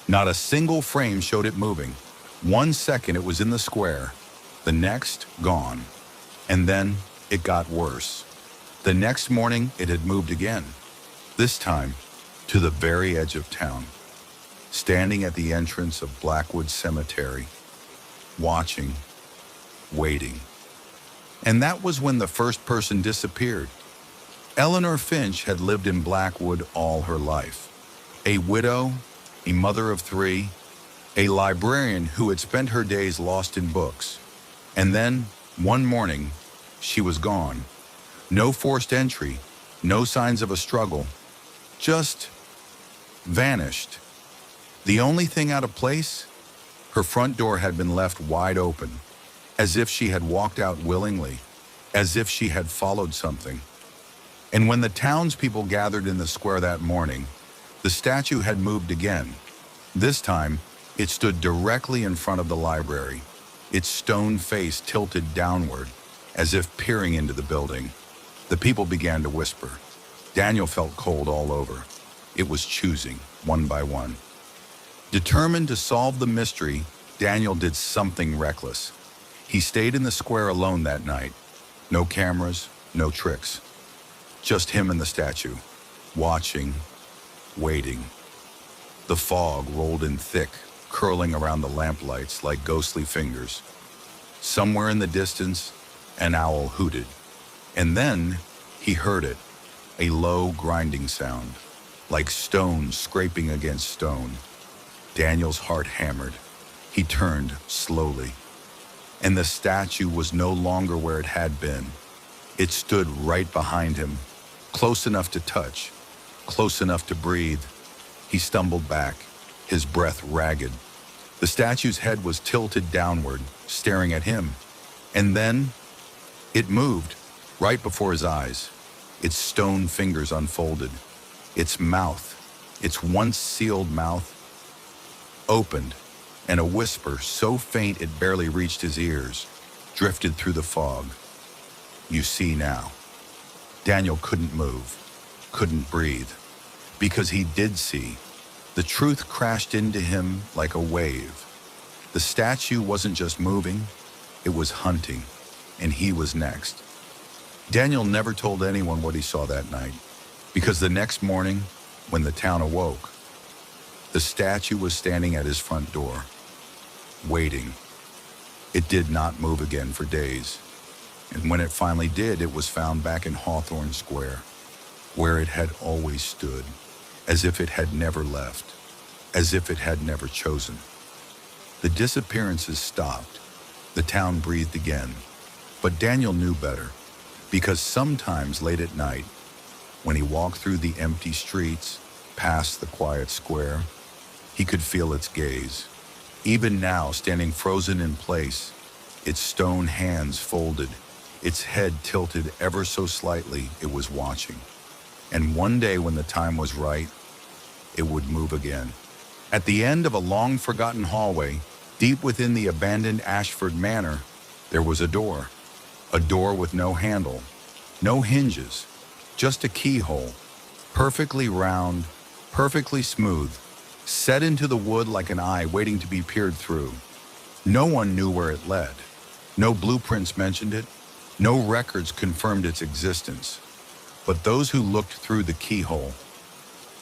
Not a single frame showed it moving. 1 second it was in the square, the next gone. And then it got worse. The next morning it had moved again, this time to the very edge of town. Standing at the entrance of Blackwood Cemetery, watching, waiting. And that was when the first person disappeared. Eleanor Finch had lived in Blackwood all her life. A widow, a mother of three, a librarian who had spent her days lost in books. And then, one morning, she was gone. No forced entry, no signs of a struggle, just vanished. The only thing out of place? Her front door had been left wide open, as if she had walked out willingly, as if she had followed something. And when the townspeople gathered in the square that morning, the statue had moved again. This time, it stood directly in front of the library, its stone face tilted downward, as if peering into the building. The people began to whisper. Daniel felt cold all over. It was choosing, one by one. Determined to solve the mystery, Daniel did something reckless. He stayed in the square alone that night. No cameras, no tricks. Just him and the statue, watching, waiting. The fog rolled in thick, curling around the lamplights like ghostly fingers. Somewhere in the distance, an owl hooted. And then he heard it, a low grinding sound, like stone scraping against stone. Daniel's heart hammered. He turned slowly. And the statue was no longer where it had been. It stood right behind him, close enough to touch, close enough to breathe. He stumbled back, his breath ragged. The statue's head was tilted downward, staring at him. And then it moved, right before his eyes. Its stone fingers unfolded. Its mouth, its once sealed mouth, opened, and a whisper so faint it barely reached his ears, drifted through the fog. You see now. Daniel couldn't move, couldn't breathe, because he did see. The truth crashed into him like a wave. The statue wasn't just moving, it was hunting, and he was next. Daniel never told anyone what he saw that night, because the next morning, when the town awoke, the statue was standing at his front door, waiting. It did not move again for days, and when it finally did, it was found back in Hawthorne Square, where it had always stood, as if it had never left, as if it had never chosen. The disappearances stopped. The town breathed again, but Daniel knew better, because sometimes late at night, when he walked through the empty streets, past the quiet square, he could feel its gaze. Even now, standing frozen in place, its stone hands folded, its head tilted ever so slightly, it was watching. And one day when the time was right, it would move again. At the end of a long-forgotten hallway, deep within the abandoned Ashford Manor, there was a door with no handle, no hinges, just a keyhole, perfectly round, perfectly smooth, set into the wood like an eye waiting to be peered through. No one knew where it led. No blueprints mentioned it. No records confirmed its existence. But those who looked through the keyhole,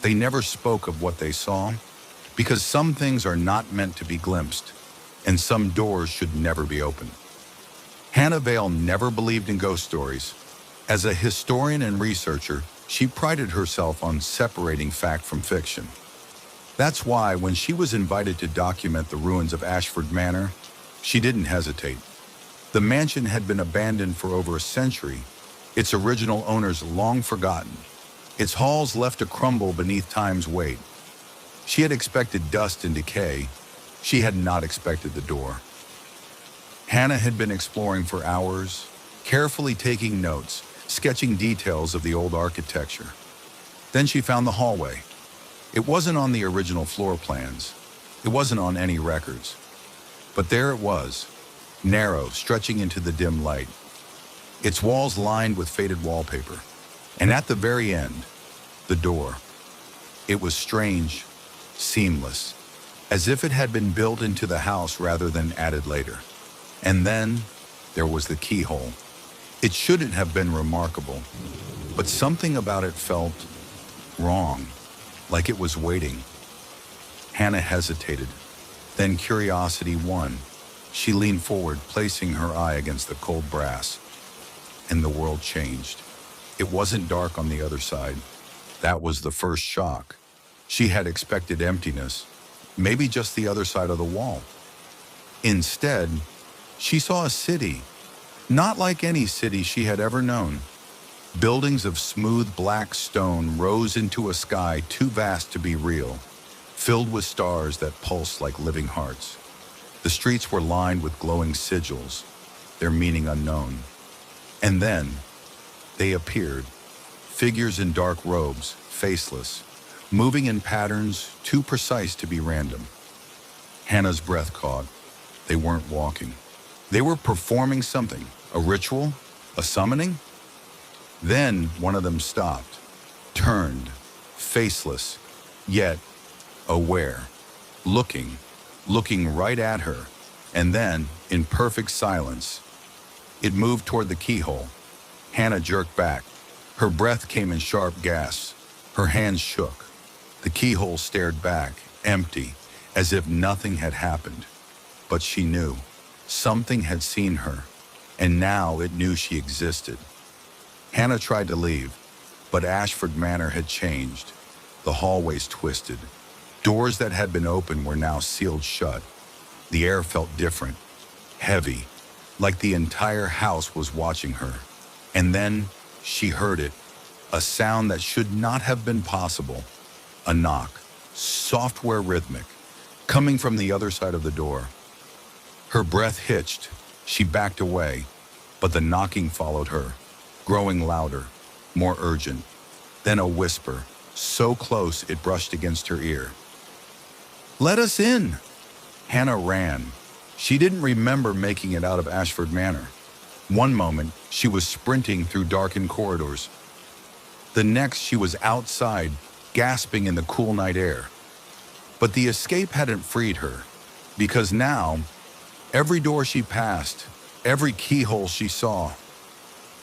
they never spoke of what they saw, because some things are not meant to be glimpsed, and some doors should never be opened. Hannah Vale never believed in ghost stories. As a historian and researcher, she prided herself on separating fact from fiction. That's why when she was invited to document the ruins of Ashford Manor, she didn't hesitate. The mansion had been abandoned for over a century, its original owners long forgotten, its halls left to crumble beneath time's weight. She had expected dust and decay. She had not expected the door. Hannah had been exploring for hours, carefully taking notes, sketching details of the old architecture. Then she found the hallway. It wasn't on the original floor plans. It wasn't on any records. But there it was, narrow, stretching into the dim light. Its walls lined with faded wallpaper. And at the very end, the door. It was strange, seamless, as if it had been built into the house rather than added later. And then there was the keyhole. It shouldn't have been remarkable, but something about it felt wrong, like it was waiting. Hannah hesitated. Then curiosity won. She leaned forward, placing her eye against the cold brass, and the world changed. It wasn't dark on the other side. That was the first shock. She had expected emptiness, maybe just the other side of the wall. Instead, she saw a city, not like any city she had ever known. Buildings of smooth black stone rose into a sky too vast to be real, filled with stars that pulsed like living hearts. The streets were lined with glowing sigils, their meaning unknown. And then, they appeared, figures in dark robes, faceless, moving in patterns too precise to be random. Hannah's breath caught. They weren't walking. They were performing something, a ritual, a summoning. Then one of them stopped, turned, faceless, yet aware, looking right at her, and then, in perfect silence, it moved toward the keyhole. Hannah jerked back. Her breath came in sharp gasps. Her hands shook. The keyhole stared back, empty, as if nothing had happened. But she knew. Something had seen her, and now it knew she existed. Hannah tried to leave, but Ashford Manor had changed. The hallways twisted. Doors that had been open were now sealed shut. The air felt different, heavy, like the entire house was watching her. And then she heard it, a sound that should not have been possible. A knock, software rhythmic, coming from the other side of the door. Her breath hitched. She backed away, but the knocking followed her, growing louder, more urgent. Then a whisper, so close it brushed against her ear. "Let us in!" Hannah ran. She didn't remember making it out of Ashford Manor. One moment, she was sprinting through darkened corridors. The next, she was outside, gasping in the cool night air. But the escape hadn't freed her, because now, every door she passed, every keyhole she saw,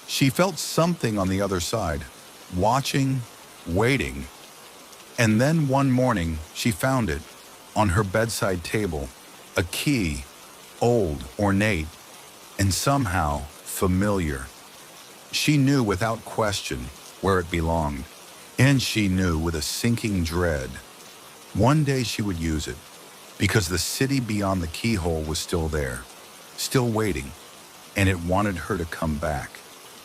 she felt something on the other side, watching, waiting. And then one morning, she found it, on her bedside table, a key, old, ornate, and somehow familiar. She knew without question where it belonged, and she knew with a sinking dread. One day she would use it, because the city beyond the keyhole was still there, still waiting, and it wanted her to come back.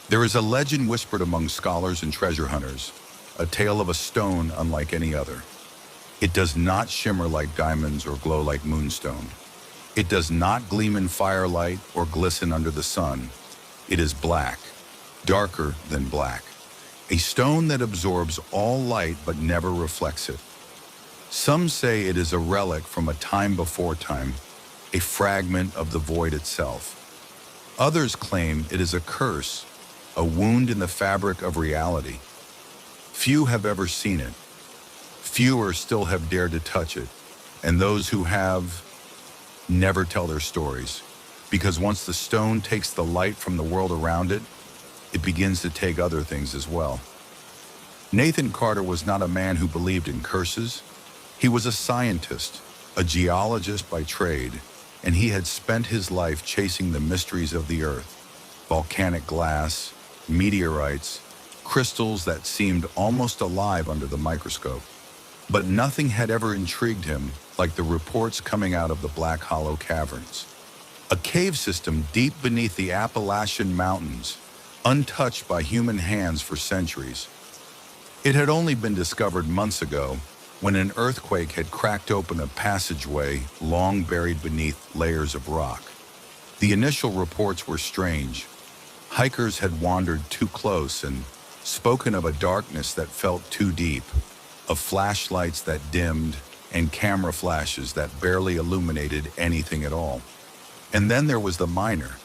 There is a legend whispered among scholars and treasure hunters, a tale of a stone unlike any other. It does not shimmer like diamonds or glow like moonstone. It does not gleam in firelight or glisten under the sun. It is black, darker than black, a stone that absorbs all light but never reflects it. Some say it is a relic from a time before time, a fragment of the void itself. Others claim it is a curse, a wound in the fabric of reality. Few have ever seen it. Fewer still have dared to touch it, and those who have never tell their stories, because once the stone takes the light from the world around it, it begins to take other things as well. Nathan Carter was not a man who believed in curses. He was a scientist, a geologist by trade, and he had spent his life chasing the mysteries of the earth, volcanic glass, meteorites, crystals that seemed almost alive under the microscope. But nothing had ever intrigued him like the reports coming out of the Black Hollow Caverns, a cave system deep beneath the Appalachian Mountains, untouched by human hands for centuries. It had only been discovered months ago, when an earthquake had cracked open a passageway long buried beneath layers of rock. The initial reports were strange. Hikers had wandered too close and spoken of a darkness that felt too deep, of flashlights that dimmed and camera flashes that barely illuminated anything at all. And then there was the miner.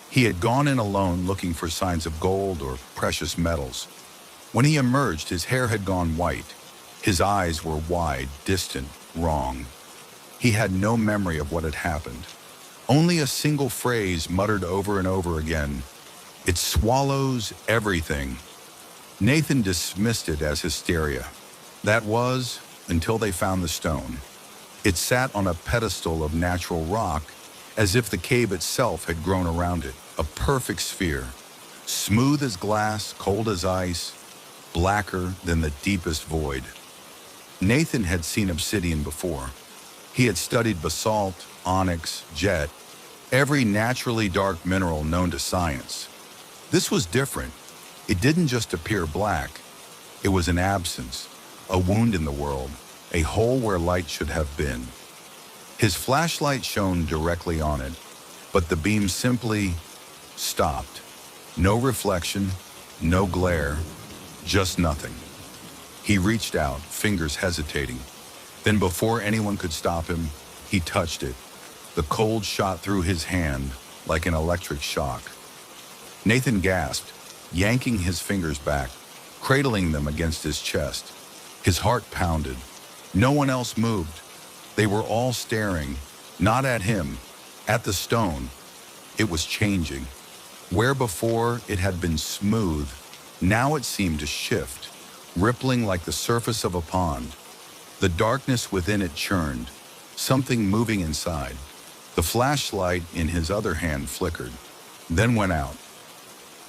He had gone in alone looking for signs of gold or precious metals. When he emerged, his hair had gone white. His eyes were wide, distant, wrong. He had no memory of what had happened. Only a single phrase muttered over and over again, "It swallows everything." Nathan dismissed it as hysteria. That was, until they found the stone. It sat on a pedestal of natural rock, as if the cave itself had grown around it, a perfect sphere, smooth as glass, cold as ice, blacker than the deepest void. Nathan had seen obsidian before. He had studied basalt, onyx, jet, every naturally dark mineral known to science. This was different. It didn't just appear black. It was an absence, a wound in the world, a hole where light should have been. His flashlight shone directly on it, but the beam simply stopped. No reflection, no glare, just nothing. He reached out, fingers hesitating. Then before anyone could stop him, he touched it. The cold shot through his hand like an electric shock. Nathan gasped, yanking his fingers back, cradling them against his chest. His heart pounded. No one else moved. They were all staring, not at him, at the stone. It was changing. Where before it had been smooth, now it seemed to shift, rippling like the surface of a pond. The darkness within it churned, something moving inside. The flashlight in his other hand flickered, then went out.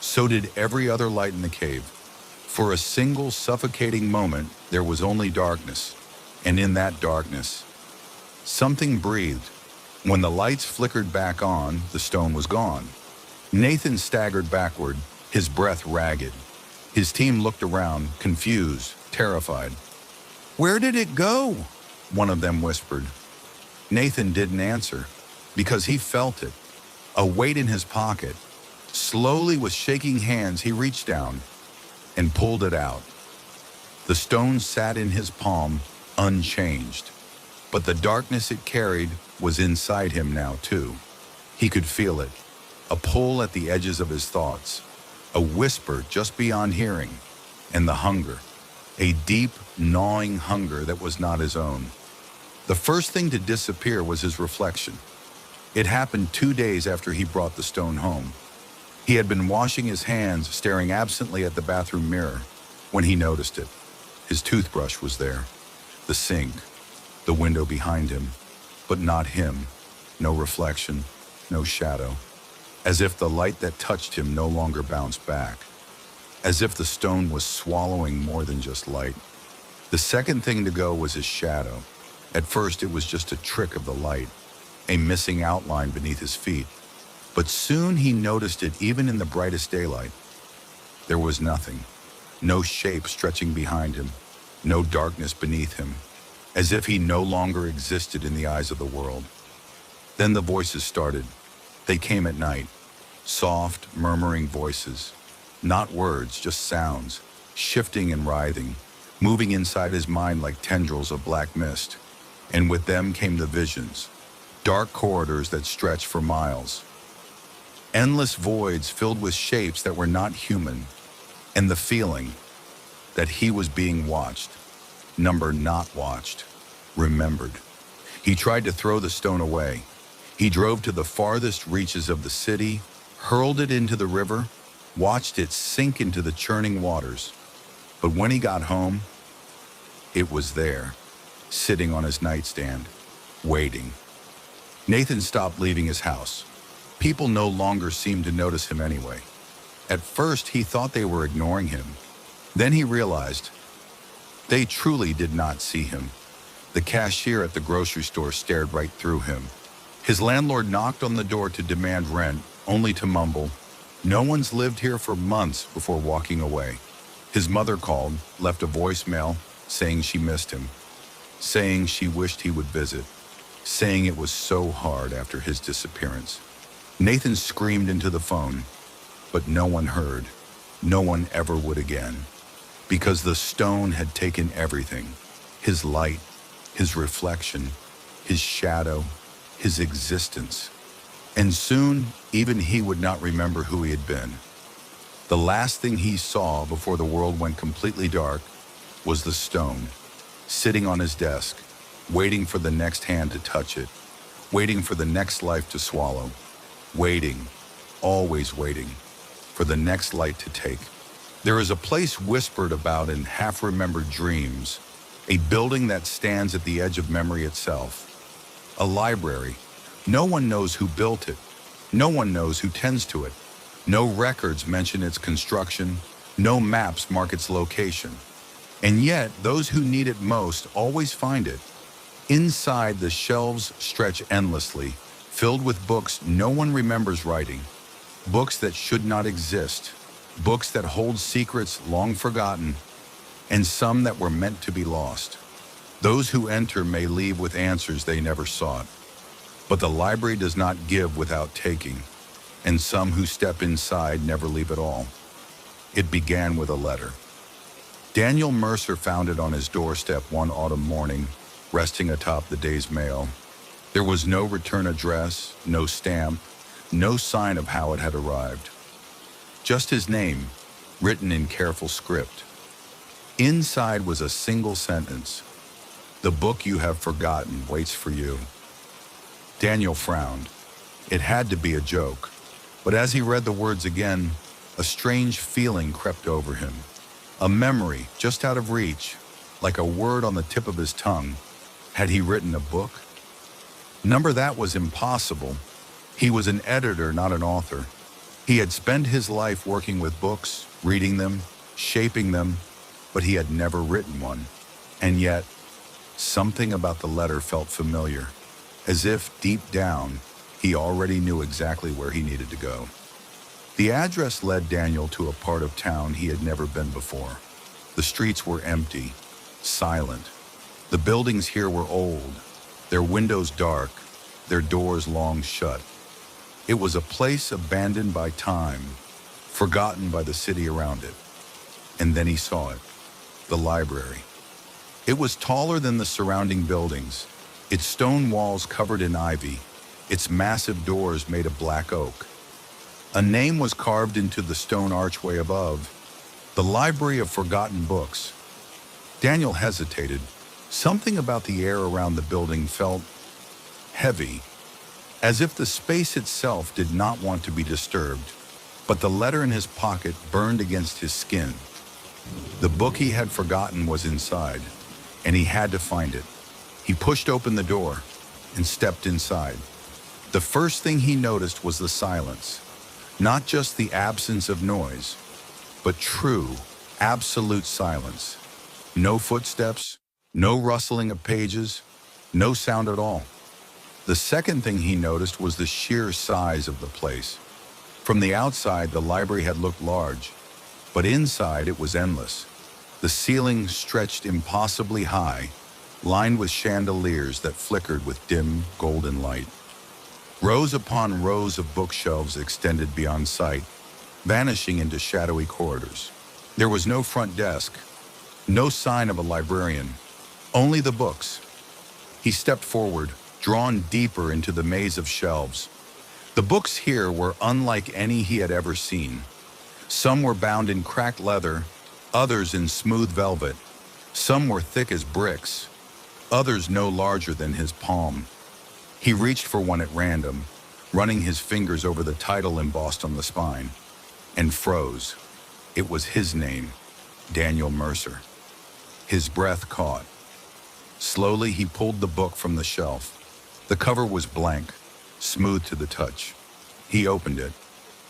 So did every other light in the cave. For a single suffocating moment, there was only darkness. And in that darkness, something breathed. When the lights flickered back on, the stone was gone. Nathan staggered backward, his breath ragged. His team looked around, confused, terrified. "Where did it go?" one of them whispered. Nathan didn't answer, because he felt it, a weight in his pocket. Slowly, with shaking hands, he reached down and pulled it out. The stone sat in his palm, unchanged. But the darkness it carried was inside him now, too. He could feel it, a pull at the edges of his thoughts, a whisper just beyond hearing, and the hunger, a deep, gnawing hunger that was not his own. The first thing to disappear was his reflection. It happened 2 days after he brought the stone home. He had been washing his hands, staring absently at the bathroom mirror, when he noticed it. His toothbrush was there, the sink, the window behind him, but not him. No reflection, no shadow. As if the light that touched him no longer bounced back. As if the stone was swallowing more than just light. The second thing to go was his shadow. At first, it was just a trick of the light, a missing outline beneath his feet. But soon he noticed it even in the brightest daylight. There was nothing. No shape stretching behind him. No darkness beneath him. As if he no longer existed in the eyes of the world. Then the voices started. They came at night. Soft, murmuring voices. Not words, just sounds. Shifting and writhing. Moving inside his mind like tendrils of black mist. And with them came the visions. Dark corridors that stretched for miles. Endless voids filled with shapes that were not human. And the feeling that he was being watched. Number not watched. Remembered. He tried to throw the stone away. He drove to the farthest reaches of the city, hurled it into the river, watched it sink into the churning waters. But when he got home, it was there, sitting on his nightstand, waiting. Nathan stopped leaving his house. People no longer seemed to notice him anyway. At first, he thought they were ignoring him. Then he realized they truly did not see him. The cashier at the grocery store stared right through him. His landlord knocked on the door to demand rent, only to mumble, "No one's lived here for months," before walking away. His mother called, left a voicemail, saying she missed him, saying she wished he would visit, saying it was so hard after his disappearance. Nathan screamed into the phone, but no one heard. No one ever would again. Because the stone had taken everything. His light, his reflection, his shadow, his existence. And soon, even he would not remember who he had been. The last thing he saw before the world went completely dark was the stone, sitting on his desk, waiting for the next hand to touch it, waiting for the next life to swallow, waiting, always waiting, for the next light to take. There is a place whispered about in half-remembered dreams, a building that stands at the edge of memory itself, a library No one knows who built it. No one knows who tends to it. No records mention its construction. No maps mark its location. And yet, those who need it most always find it. Inside, the shelves stretch endlessly, filled with books no one remembers writing. Books that should not exist. Books that hold secrets long forgotten, and some that were meant to be lost. Those who enter may leave with answers they never sought. But the library does not give without taking, and some who step inside never leave at all. It began with a letter. Daniel Mercer found it on his doorstep one autumn morning, resting atop the day's mail. There was no return address, no stamp, no sign of how it had arrived. Just his name, written in careful script. Inside was a single sentence. "The book you have forgotten waits for you." Daniel frowned. It had to be a joke, but as he read the words again, a strange feeling crept over him. A memory just out of reach, like a word on the tip of his tongue. Had he written a book? Number that was impossible. He was an editor, not an author. He had spent his life working with books, reading them, shaping them, but he had never written one. And yet, something about the letter felt familiar, as if, deep down, he already knew exactly where he needed to go. The address led Daniel to a part of town he had never been before. The streets were empty, silent. The buildings here were old, their windows dark, their doors long shut. It was a place abandoned by time, forgotten by the city around it. And then he saw it, the library. It was taller than the surrounding buildings, its stone walls covered in ivy, its massive doors made of black oak. A name was carved into the stone archway above, the Library of Forgotten Books. Daniel hesitated. Something about the air around the building felt heavy, as if the space itself did not want to be disturbed. But the letter in his pocket burned against his skin. The book he had forgotten was inside, and he had to find it. He pushed open the door and stepped inside. The first thing he noticed was the silence. Not just the absence of noise, but true, absolute silence. No footsteps, no rustling of pages, no sound at all. The second thing he noticed was the sheer size of the place. From the outside, the library had looked large, but inside it was endless. The ceiling stretched impossibly high, lined with chandeliers that flickered with dim, golden light. Rows upon rows of bookshelves extended beyond sight, vanishing into shadowy corridors. There was no front desk, no sign of a librarian, only the books. He stepped forward, drawn deeper into the maze of shelves. The books here were unlike any he had ever seen. Some were bound in cracked leather, others in smooth velvet. Some were thick as bricks, others no larger than his palm. He reached for one at random, running his fingers over the title embossed on the spine, and froze. It was his name, Daniel Mercer. His breath caught. Slowly, he pulled the book from the shelf. The cover was blank, smooth to the touch. He opened it,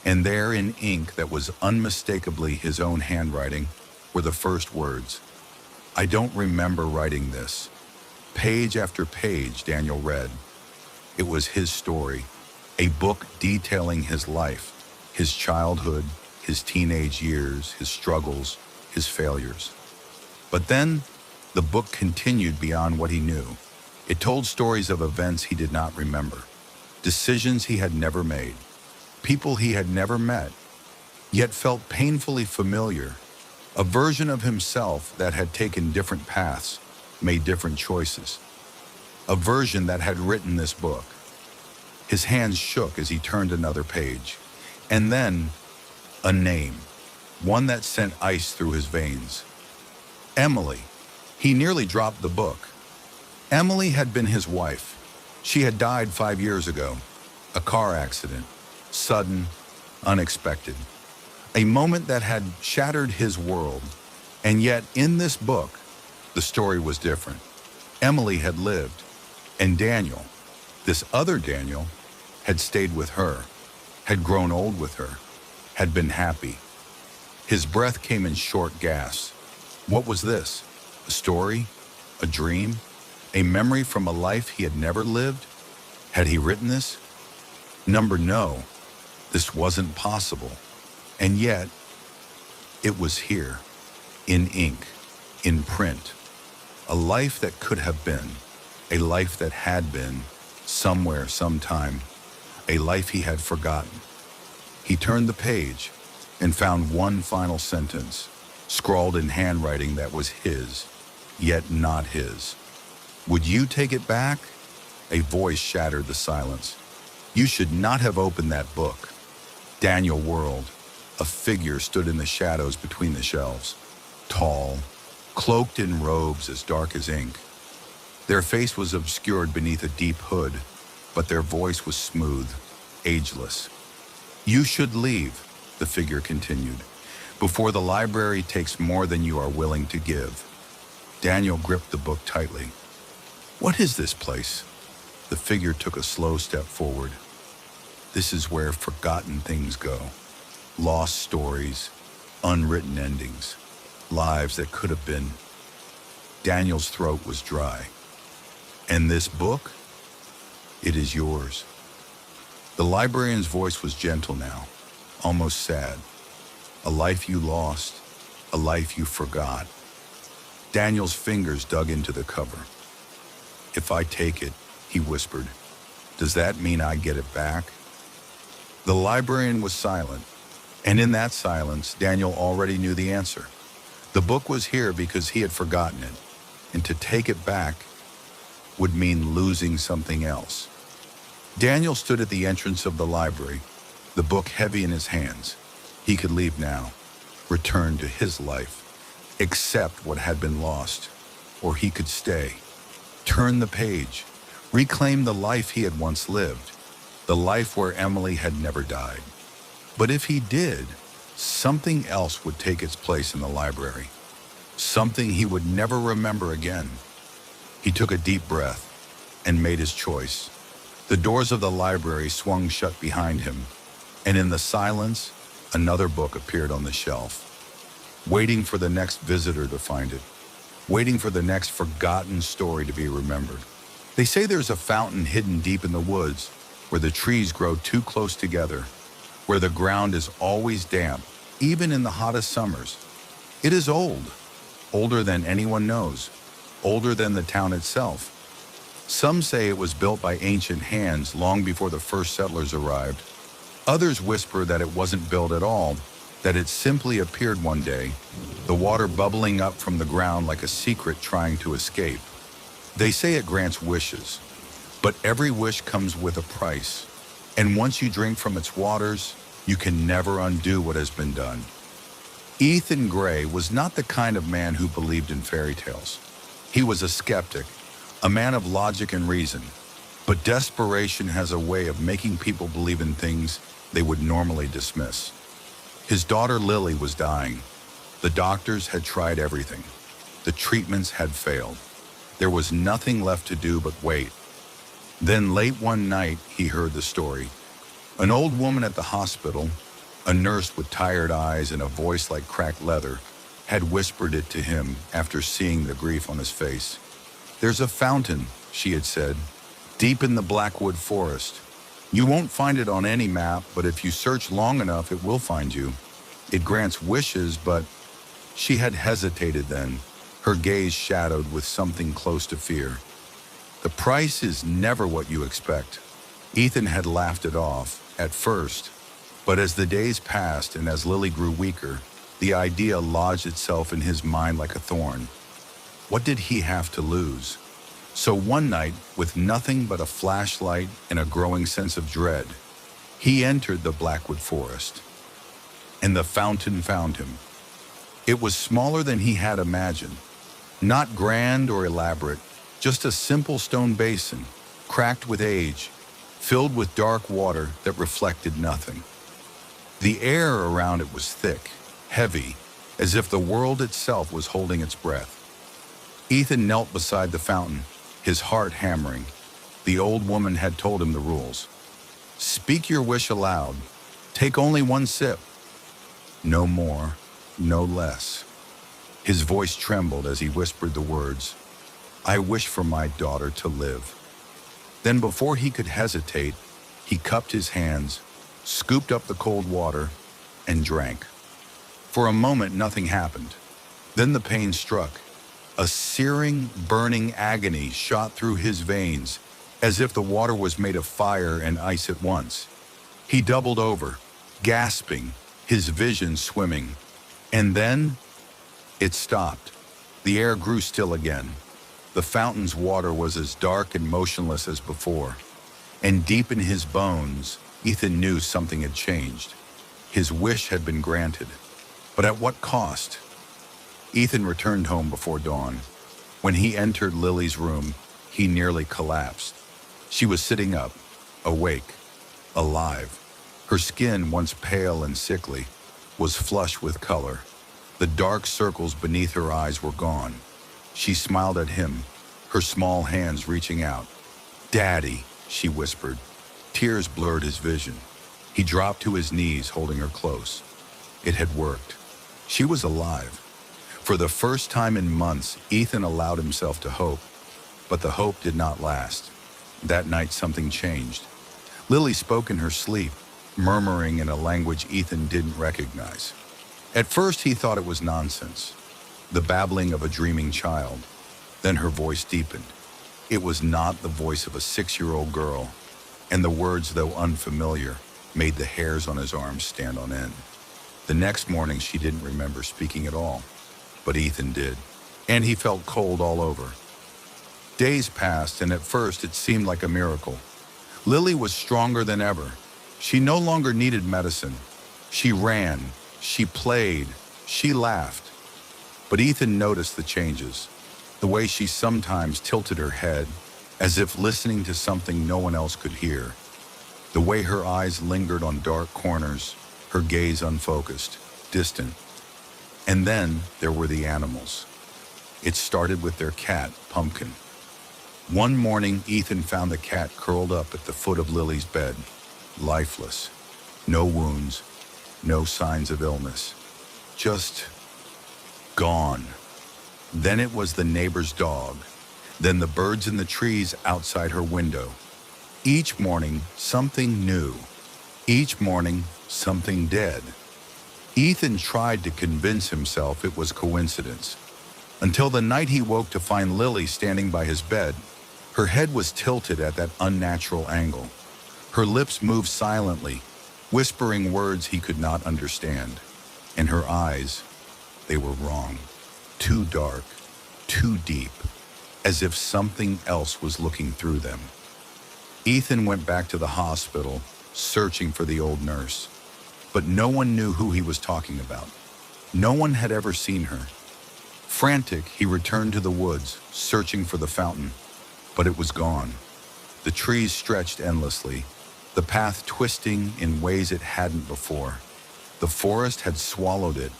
and there in ink that was unmistakably his own handwriting were the first words. "I don't remember writing this." Page after page, Daniel read. It was his story, a book detailing his life, his childhood, his teenage years, his struggles, his failures. But then, the book continued beyond what he knew. It told stories of events he did not remember, decisions he had never made, people he had never met, yet felt painfully familiar, a version of himself that had taken different paths, made different choices. A version that had written this book. His hands shook as he turned another page. And then, a name, one that sent ice through his veins. Emily. He nearly dropped the book. Emily had been his wife. She had died 5 years ago. A car accident. Sudden, unexpected. A moment that had shattered his world. And yet, in this book, the story was different. Emily had lived. And Daniel, This other Daniel had stayed with her, had grown old with her, had been happy. His breath came in short gasps. What was this? A story? A dream? A memory from a life he had never lived? Had he written this? No, this wasn't possible. And yet, it was here, in ink, in print. A life that could have been, a life that had been, somewhere, sometime, a life he had forgotten. He turned the page and found one final sentence, scrawled in handwriting that was his, yet not his. Would you take it back? A voice shattered the silence. You should not have opened that book. Daniel whirled. A figure stood in the shadows between the shelves, tall, cloaked in robes as dark as ink. Their face was obscured beneath a deep hood, but their voice was smooth, ageless. You should leave, the figure continued, before the library takes more than you are willing to give. Daniel gripped the book tightly. What is this place? The figure took a slow step forward. This is where forgotten things go. Lost stories, unwritten endings, lives that could have been. Daniel's throat was dry. And this book? It is yours. The librarian's voice was gentle now, almost sad. A life you lost, a life you forgot. Daniel's fingers dug into the cover. If I take it, he whispered, does that mean I get it back? The librarian was silent, and in that silence, Daniel already knew the answer. The book was here because he had forgotten it, and to take it back would mean losing something else. Daniel stood at the entrance of the library, the book heavy in his hands. He could leave now, return to his life, accept what had been lost, or he could stay, turn the page, reclaim the life he had once lived, the life where Emily had never died. But if he did, something else would take its place in the library, something he would never remember again. He took a deep breath and made his choice. The doors of the library swung shut behind him, and in the silence, another book appeared on the shelf, waiting for the next visitor to find it, waiting for the next forgotten story to be remembered. They say there's a fountain hidden deep in the woods where the trees grow too close together, where the ground is always damp, even in the hottest summers. It is old, older than anyone knows, older than the town itself. Some say it was built by ancient hands long before the first settlers arrived. Others whisper that it wasn't built at all, that it simply appeared one day, the water bubbling up from the ground like a secret trying to escape. They say it grants wishes, but every wish comes with a price. And once you drink from its waters, you can never undo what has been done. Ethan Gray was not the kind of man who believed in fairy tales. He was a skeptic, a man of logic and reason. But desperation has a way of making people believe in things they would normally dismiss. His daughter Lily was dying. The doctors had tried everything. The treatments had failed. There was nothing left to do but wait. Then late one night, he heard the story. An old woman at the hospital, a nurse with tired eyes and a voice like cracked leather, had whispered it to him after seeing the grief on his face. There's a fountain, she had said, deep in the Blackwood forest. You won't find it on any map, but if you search long enough, it will find you. It grants wishes, but she had hesitated then, her gaze shadowed with something close to fear. The price is never what you expect. Ethan had laughed it off, at first, but as the days passed and as Lily grew weaker, the idea lodged itself in his mind like a thorn. What did he have to lose? So one night, with nothing but a flashlight and a growing sense of dread, he entered the Blackwood forest. And the fountain found him. It was smaller than he had imagined. Not grand or elaborate, just a simple stone basin, cracked with age, filled with dark water that reflected nothing. The air around it was thick, heavy, as if the world itself was holding its breath. Ethan knelt beside the fountain, his heart hammering. The old woman had told him the rules. Speak your wish aloud. Take only one sip. No more, no less. His voice trembled as he whispered the words, I wish for my daughter to live. Then before he could hesitate, he cupped his hands, scooped up the cold water, and drank. For a moment, nothing happened. Then the pain struck. A searing, burning agony shot through his veins, as if the water was made of fire and ice at once. He doubled over, gasping, his vision swimming. And then, it stopped. The air grew still again. The fountain's water was as dark and motionless as before. And deep in his bones, Ethan knew something had changed. His wish had been granted. But at what cost? Ethan returned home before dawn. When he entered Lily's room, he nearly collapsed. She was sitting up, awake, alive. Her skin, once pale and sickly, was flush with color. The dark circles beneath her eyes were gone. She smiled at him, her small hands reaching out. Daddy, she whispered. Tears blurred his vision. He dropped to his knees, holding her close. It had worked. She was alive. For the first time in months, Ethan allowed himself to hope. But the hope did not last. That night, something changed. Lily spoke in her sleep, murmuring in a language Ethan didn't recognize. At first, he thought it was nonsense, the babbling of a dreaming child. Then her voice deepened. It was not the voice of a 6-year-old girl, and the words, though unfamiliar, made the hairs on his arms stand on end. The next morning, she didn't remember speaking at all, but Ethan did, and he felt cold all over. Days passed, and at first it seemed like a miracle. Lily was stronger than ever. She no longer needed medicine. She ran, she played, she laughed. But Ethan noticed the changes. The way she sometimes tilted her head, as if listening to something no one else could hear. The way her eyes lingered on dark corners, her gaze unfocused, distant. And then there were the animals. It started with their cat, Pumpkin. One morning, Ethan found the cat curled up at the foot of Lily's bed, lifeless. No wounds, no signs of illness. Just gone. Then it was the neighbor's dog. Then the birds in the trees outside her window. Each morning, something new. Each morning, something dead. Ethan tried to convince himself it was coincidence, until the night he woke to find Lily standing by his bed. Her head was tilted at that unnatural angle. Her lips moved silently, whispering words he could not understand. And her eyes, they were wrong. Too dark, too deep, as if something else was looking through them. Ethan went back to the hospital, searching for the old nurse. But no one knew who he was talking about. No one had ever seen her. Frantic, he returned to the woods, searching for the fountain. But it was gone. The trees stretched endlessly, the path twisting in ways it hadn't before. The forest had swallowed it,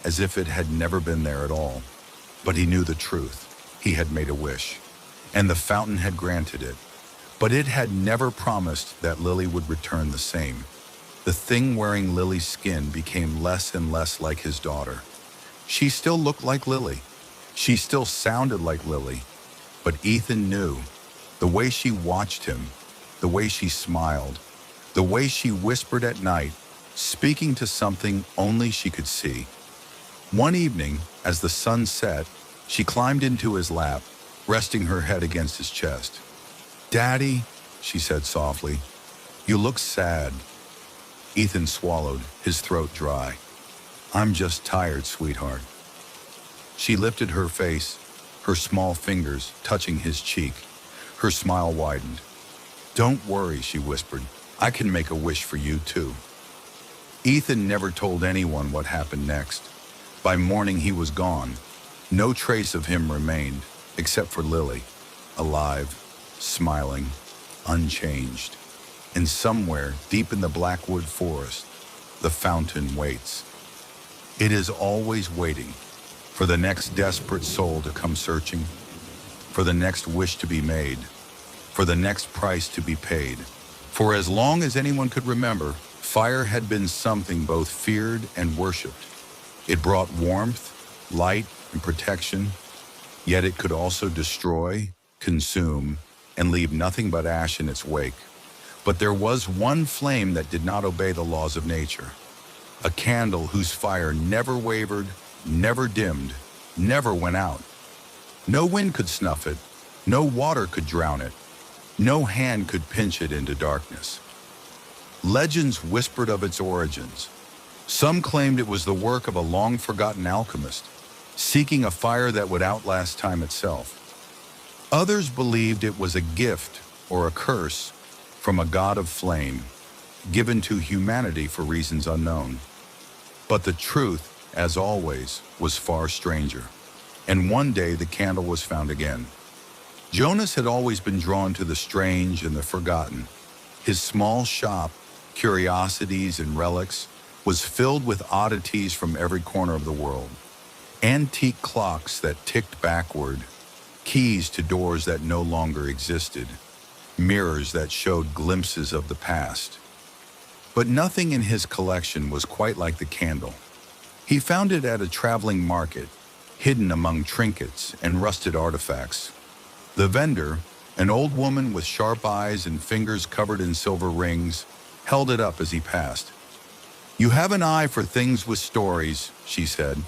as if it had never been there at all. But he knew the truth. He had made a wish, and the fountain had granted it. But it had never promised that Lily would return the same. The thing wearing Lily's skin became less and less like his daughter. She still looked like Lily. She still sounded like Lily. But Ethan knew. The way she watched him, the way she smiled, the way she whispered at night, speaking to something only she could see. One evening, as the sun set, she climbed into his lap, resting her head against his chest. "Daddy," she said softly, "you look sad." Ethan swallowed, his throat dry. "I'm just tired, sweetheart." She lifted her face, her small fingers touching his cheek. Her smile widened. "Don't worry," she whispered. "I can make a wish for you too." Ethan never told anyone what happened next. By morning he was gone. No trace of him remained, except for Lily, alive, smiling, unchanged. And somewhere, deep in the Blackwood forest, the fountain waits. It is always waiting for the next desperate soul to come searching, for the next wish to be made, for the next price to be paid. For as long as anyone could remember, fire had been something both feared and worshipped. It brought warmth, light, and protection, yet it could also destroy, consume, and leave nothing but ash in its wake. But there was one flame that did not obey the laws of nature. A candle whose fire never wavered, never dimmed, never went out. No wind could snuff it, no water could drown it, no hand could pinch it into darkness. Legends whispered of its origins. Some claimed it was the work of a long-forgotten alchemist, seeking a fire that would outlast time itself. Others believed it was a gift or a curse from a god of flame, given to humanity for reasons unknown. But the truth, as always, was far stranger. And one day the candle was found again. Jonas had always been drawn to the strange and the forgotten. His small shop, curiosities and relics, was filled with oddities from every corner of the world. Antique clocks that ticked backward, keys to doors that no longer existed, mirrors that showed glimpses of the past. But nothing in his collection was quite like the candle. He found it at a traveling market, hidden among trinkets and rusted artifacts. The vendor, an old woman with sharp eyes and fingers covered in silver rings, held it up as he passed. "You have an eye for things with stories," she said.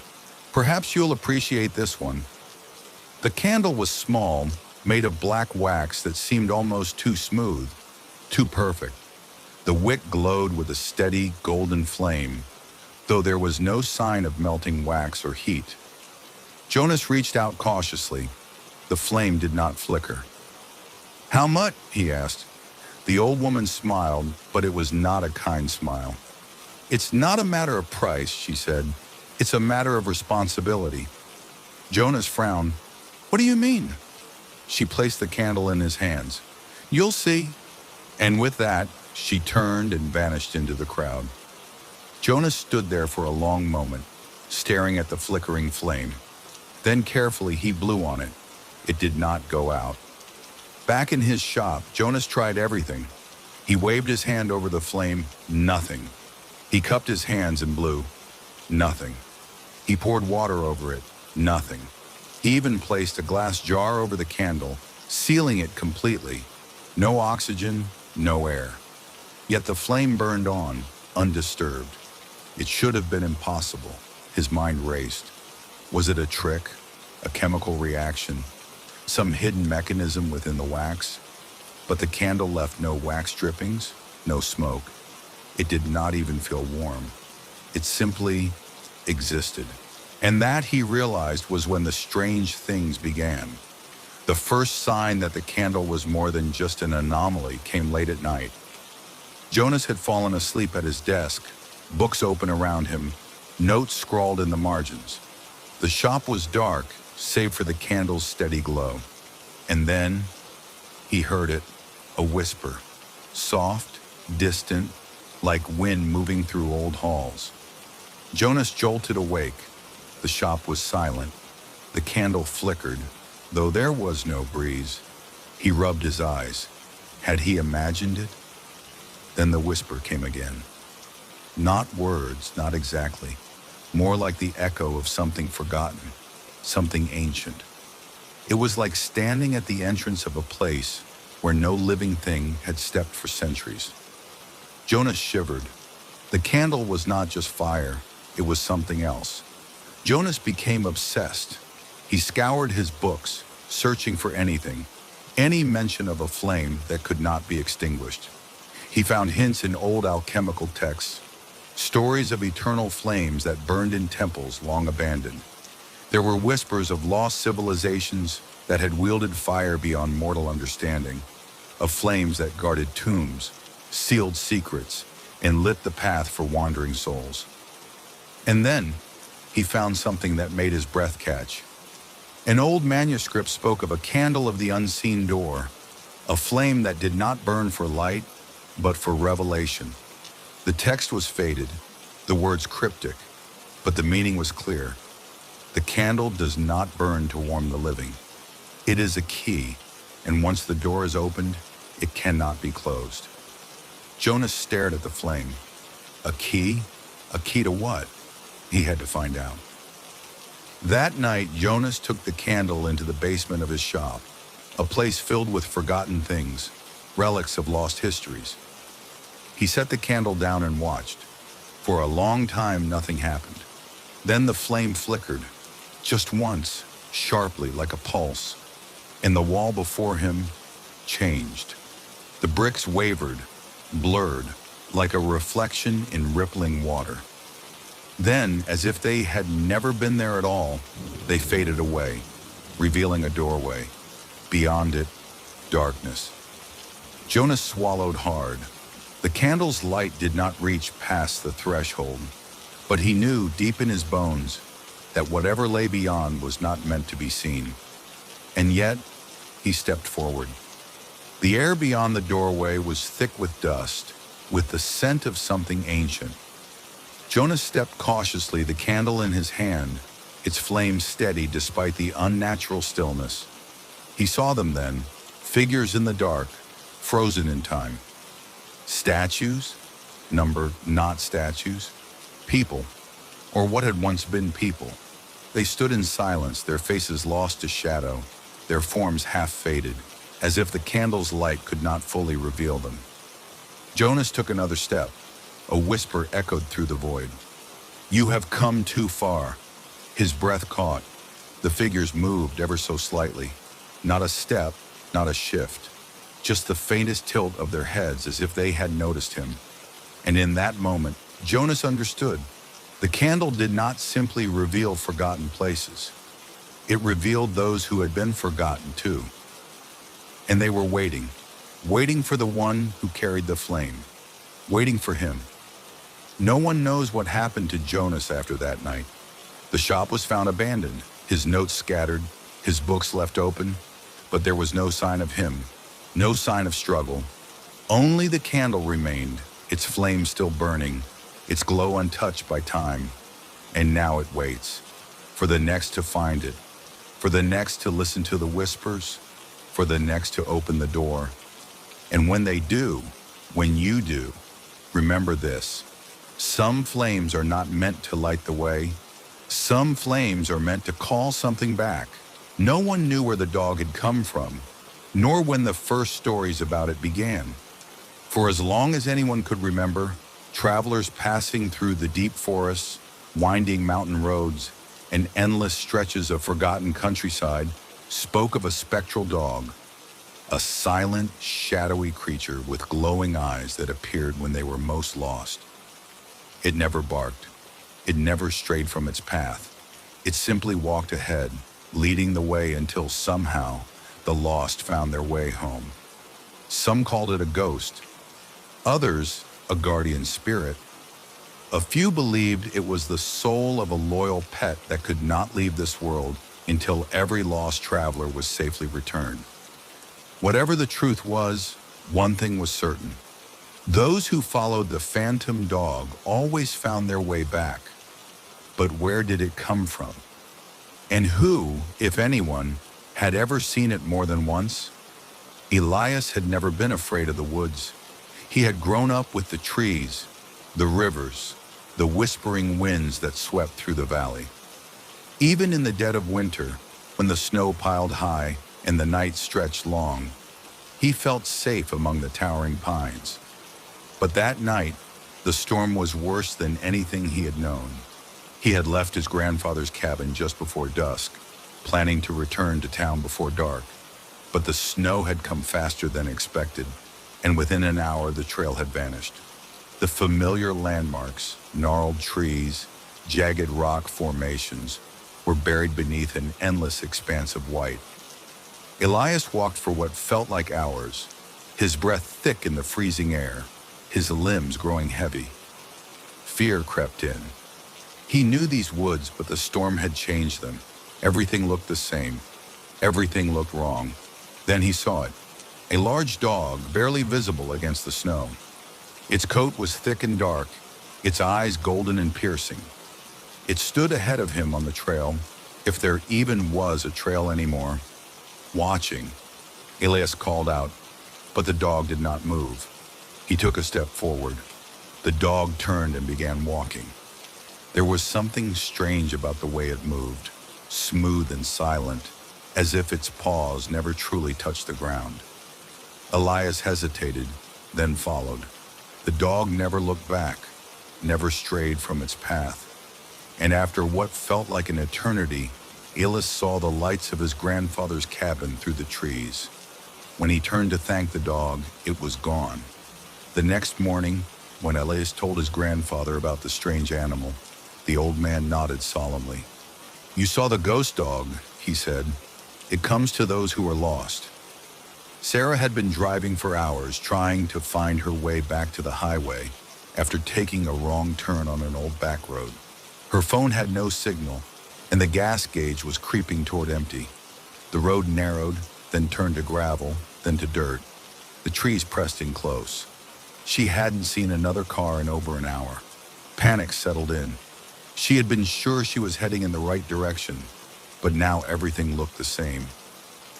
"Perhaps you'll appreciate this one." The candle was small, made of black wax that seemed almost too smooth, too perfect. The wick glowed with a steady, golden flame, though there was no sign of melting wax or heat. Jonas reached out cautiously. The flame did not flicker. "How much?" he asked. The old woman smiled, but it was not a kind smile. "It's not a matter of price," she said. "It's a matter of responsibility." Jonas frowned. "What do you mean?" She placed the candle in his hands. "You'll see." And with that, she turned and vanished into the crowd. Jonas stood there for a long moment, staring at the flickering flame. Then carefully he blew on it. It did not go out. Back in his shop, Jonas tried everything. He waved his hand over the flame, nothing. He cupped his hands and blew, nothing. He poured water over it, nothing. He even placed a glass jar over the candle, sealing it completely. No oxygen, no air. Yet the flame burned on, undisturbed. It should have been impossible. His mind raced. Was it a trick? A chemical reaction? Some hidden mechanism within the wax? But the candle left no wax drippings, no smoke. It did not even feel warm. It simply existed. And that, he realized, was when the strange things began. The first sign that the candle was more than just an anomaly came late at night. Jonas had fallen asleep at his desk, books open around him, notes scrawled in the margins. The shop was dark, save for the candle's steady glow. And then he heard it, a whisper, soft, distant, like wind moving through old halls. Jonas jolted awake. The shop was silent. The candle flickered, though there was no breeze. He rubbed his eyes. Had he imagined it? Then the whisper came again. Not words, not exactly. More like the echo of something forgotten, something ancient. It was like standing at the entrance of a place where no living thing had stepped for centuries. Jonas shivered. The candle was not just fire, it was something else. Jonas became obsessed. He scoured his books, searching for anything, any mention of a flame that could not be extinguished. He found hints in old alchemical texts, stories of eternal flames that burned in temples long abandoned. There were whispers of lost civilizations that had wielded fire beyond mortal understanding, of flames that guarded tombs, sealed secrets, and lit the path for wandering souls. And then he found something that made his breath catch. An old manuscript spoke of a candle of the unseen door, a flame that did not burn for light, but for revelation. The text was faded, the words cryptic, but the meaning was clear. The candle does not burn to warm the living. It is a key, and once the door is opened, it cannot be closed. Jonas stared at the flame. A key? A key to what? He had to find out. That night, Jonas took the candle into the basement of his shop, a place filled with forgotten things, relics of lost histories. He set the candle down and watched. For a long time, nothing happened. Then the flame flickered, just once, sharply like a pulse, and the wall before him changed. The bricks wavered, blurred, like a reflection in rippling water. Then, as if they had never been there at all, they faded away, revealing a doorway. Beyond it, darkness. Jonas swallowed hard. The candle's light did not reach past the threshold, but he knew deep in his bones that whatever lay beyond was not meant to be seen. And yet, he stepped forward. The air beyond the doorway was thick with dust, with the scent of something ancient. Jonas stepped cautiously, the candle in his hand, its flame steady despite the unnatural stillness. He saw them then, figures in the dark, frozen in time. Statues? Number not statues. People, or what had once been people. They stood in silence, their faces lost to shadow, their forms half faded, as if the candle's light could not fully reveal them. Jonas took another step. A whisper echoed through the void. "You have come too far." His breath caught. The figures moved ever so slightly. Not a step, not a shift. Just the faintest tilt of their heads as if they had noticed him. And in that moment, Jonas understood. The candle did not simply reveal forgotten places. It revealed those who had been forgotten too. And they were waiting for the one who carried the flame, waiting for him. No one knows what happened to Jonas after that night. The shop was found abandoned, his notes scattered, his books left open, but there was no sign of him, no sign of struggle. Only the candle remained, its flame still burning, its glow untouched by time. And now it waits, for the next to find it, for the next to listen to the whispers, for the next to open the door. And when they do, when you do, remember this. Some flames are not meant to light the way. Some flames are meant to call something back. No one knew where the dog had come from, nor when the first stories about it began. For as long as anyone could remember, travelers passing through the deep forests, winding mountain roads, and endless stretches of forgotten countryside spoke of a spectral dog, a silent, shadowy creature with glowing eyes that appeared when they were most lost. It never barked. It never strayed from its path. It simply walked ahead, leading the way until somehow the lost found their way home. Some called it a ghost, others a guardian spirit. A few believed it was the soul of a loyal pet that could not leave this world until every lost traveler was safely returned. Whatever the truth was, one thing was certain. Those who followed the phantom dog always found their way back. But where did it come from? And who, if anyone, had ever seen it more than once? Elias had never been afraid of the woods. He had grown up with the trees, the rivers, the whispering winds that swept through the valley. Even in the dead of winter, when the snow piled high and the night stretched long, he felt safe among the towering pines. But that night, the storm was worse than anything he had known. He had left his grandfather's cabin just before dusk, planning to return to town before dark. But the snow had come faster than expected, and within an hour the trail had vanished. The familiar landmarks, gnarled trees, jagged rock formations, were buried beneath an endless expanse of white. Elias walked for what felt like hours, his breath thick in the freezing air, his limbs growing heavy. Fear crept in. He knew these woods, but the storm had changed them. Everything looked the same. Everything looked wrong. Then he saw it. A large dog, barely visible against the snow. Its coat was thick and dark, its eyes golden and piercing. It stood ahead of him on the trail, if there even was a trail anymore, watching, Elias called out, but the dog did not move. He took a step forward. The dog turned and began walking. There was something strange about the way it moved, smooth and silent, as if its paws never truly touched the ground. Elias hesitated, then followed. The dog never looked back, never strayed from its path. And after what felt like an eternity, Elias saw the lights of his grandfather's cabin through the trees. When he turned to thank the dog, it was gone. The next morning, when Elias told his grandfather about the strange animal, the old man nodded solemnly. "You saw the ghost dog," he said. "It comes to those who are lost." Sarah had been driving for hours, trying to find her way back to the highway after taking a wrong turn on an old back road. Her phone had no signal, and the gas gauge was creeping toward empty. The road narrowed, then turned to gravel, then to dirt. The trees pressed in close. She hadn't seen another car in over an hour. Panic settled in. She had been sure she was heading in the right direction, but now everything looked the same.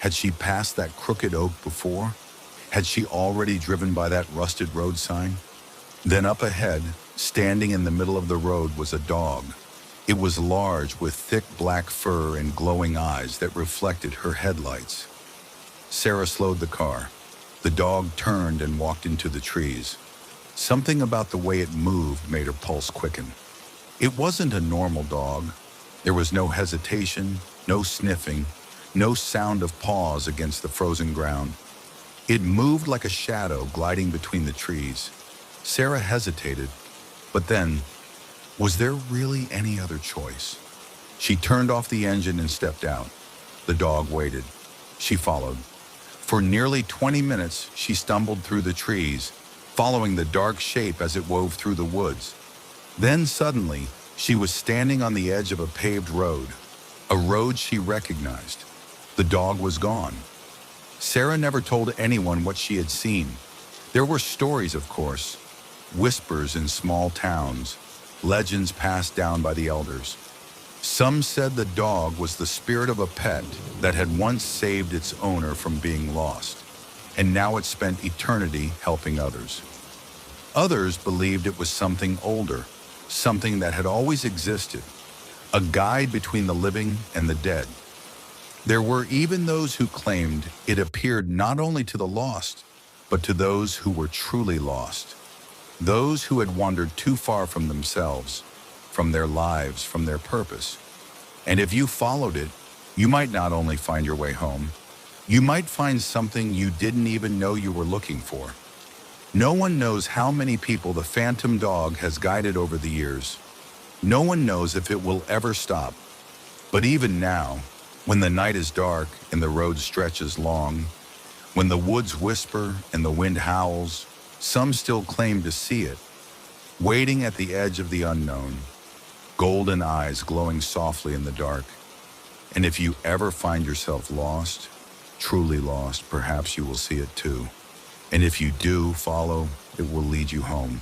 Had she passed that crooked oak before? Had she already driven by that rusted road sign? Then up ahead, standing in the middle of the road, was a dog. It was large, with thick black fur and glowing eyes that reflected her headlights. Sarah slowed the car. The dog turned and walked into the trees. Something about the way it moved made her pulse quicken. It wasn't a normal dog. There was no hesitation, no sniffing, no sound of paws against the frozen ground. It moved like a shadow gliding between the trees. Sarah hesitated, but then, was there really any other choice? She turned off the engine and stepped out. The dog waited. She followed. For nearly 20 minutes, she stumbled through the trees, following the dark shape as it wove through the woods. Then suddenly, she was standing on the edge of a paved road, a road she recognized. The dog was gone. Sarah never told anyone what she had seen. There were stories, of course, whispers in small towns, legends passed down by the elders. Some said the dog was the spirit of a pet that had once saved its owner from being lost, and now it spent eternity helping others. Others believed it was something older, something that had always existed, a guide between the living and the dead. There were even those who claimed it appeared not only to the lost, but to those who were truly lost, those who had wandered too far from themselves, from their lives, from their purpose. And if you followed it, you might not only find your way home, you might find something you didn't even know you were looking for. No one knows how many people the phantom dog has guided over the years. No one knows if it will ever stop. But even now, when the night is dark and the road stretches long, when the woods whisper and the wind howls, some still claim to see it, waiting at the edge of the unknown, golden eyes glowing softly in the dark. And if you ever find yourself lost, truly lost, perhaps you will see it too. And if you do follow, it will lead you home.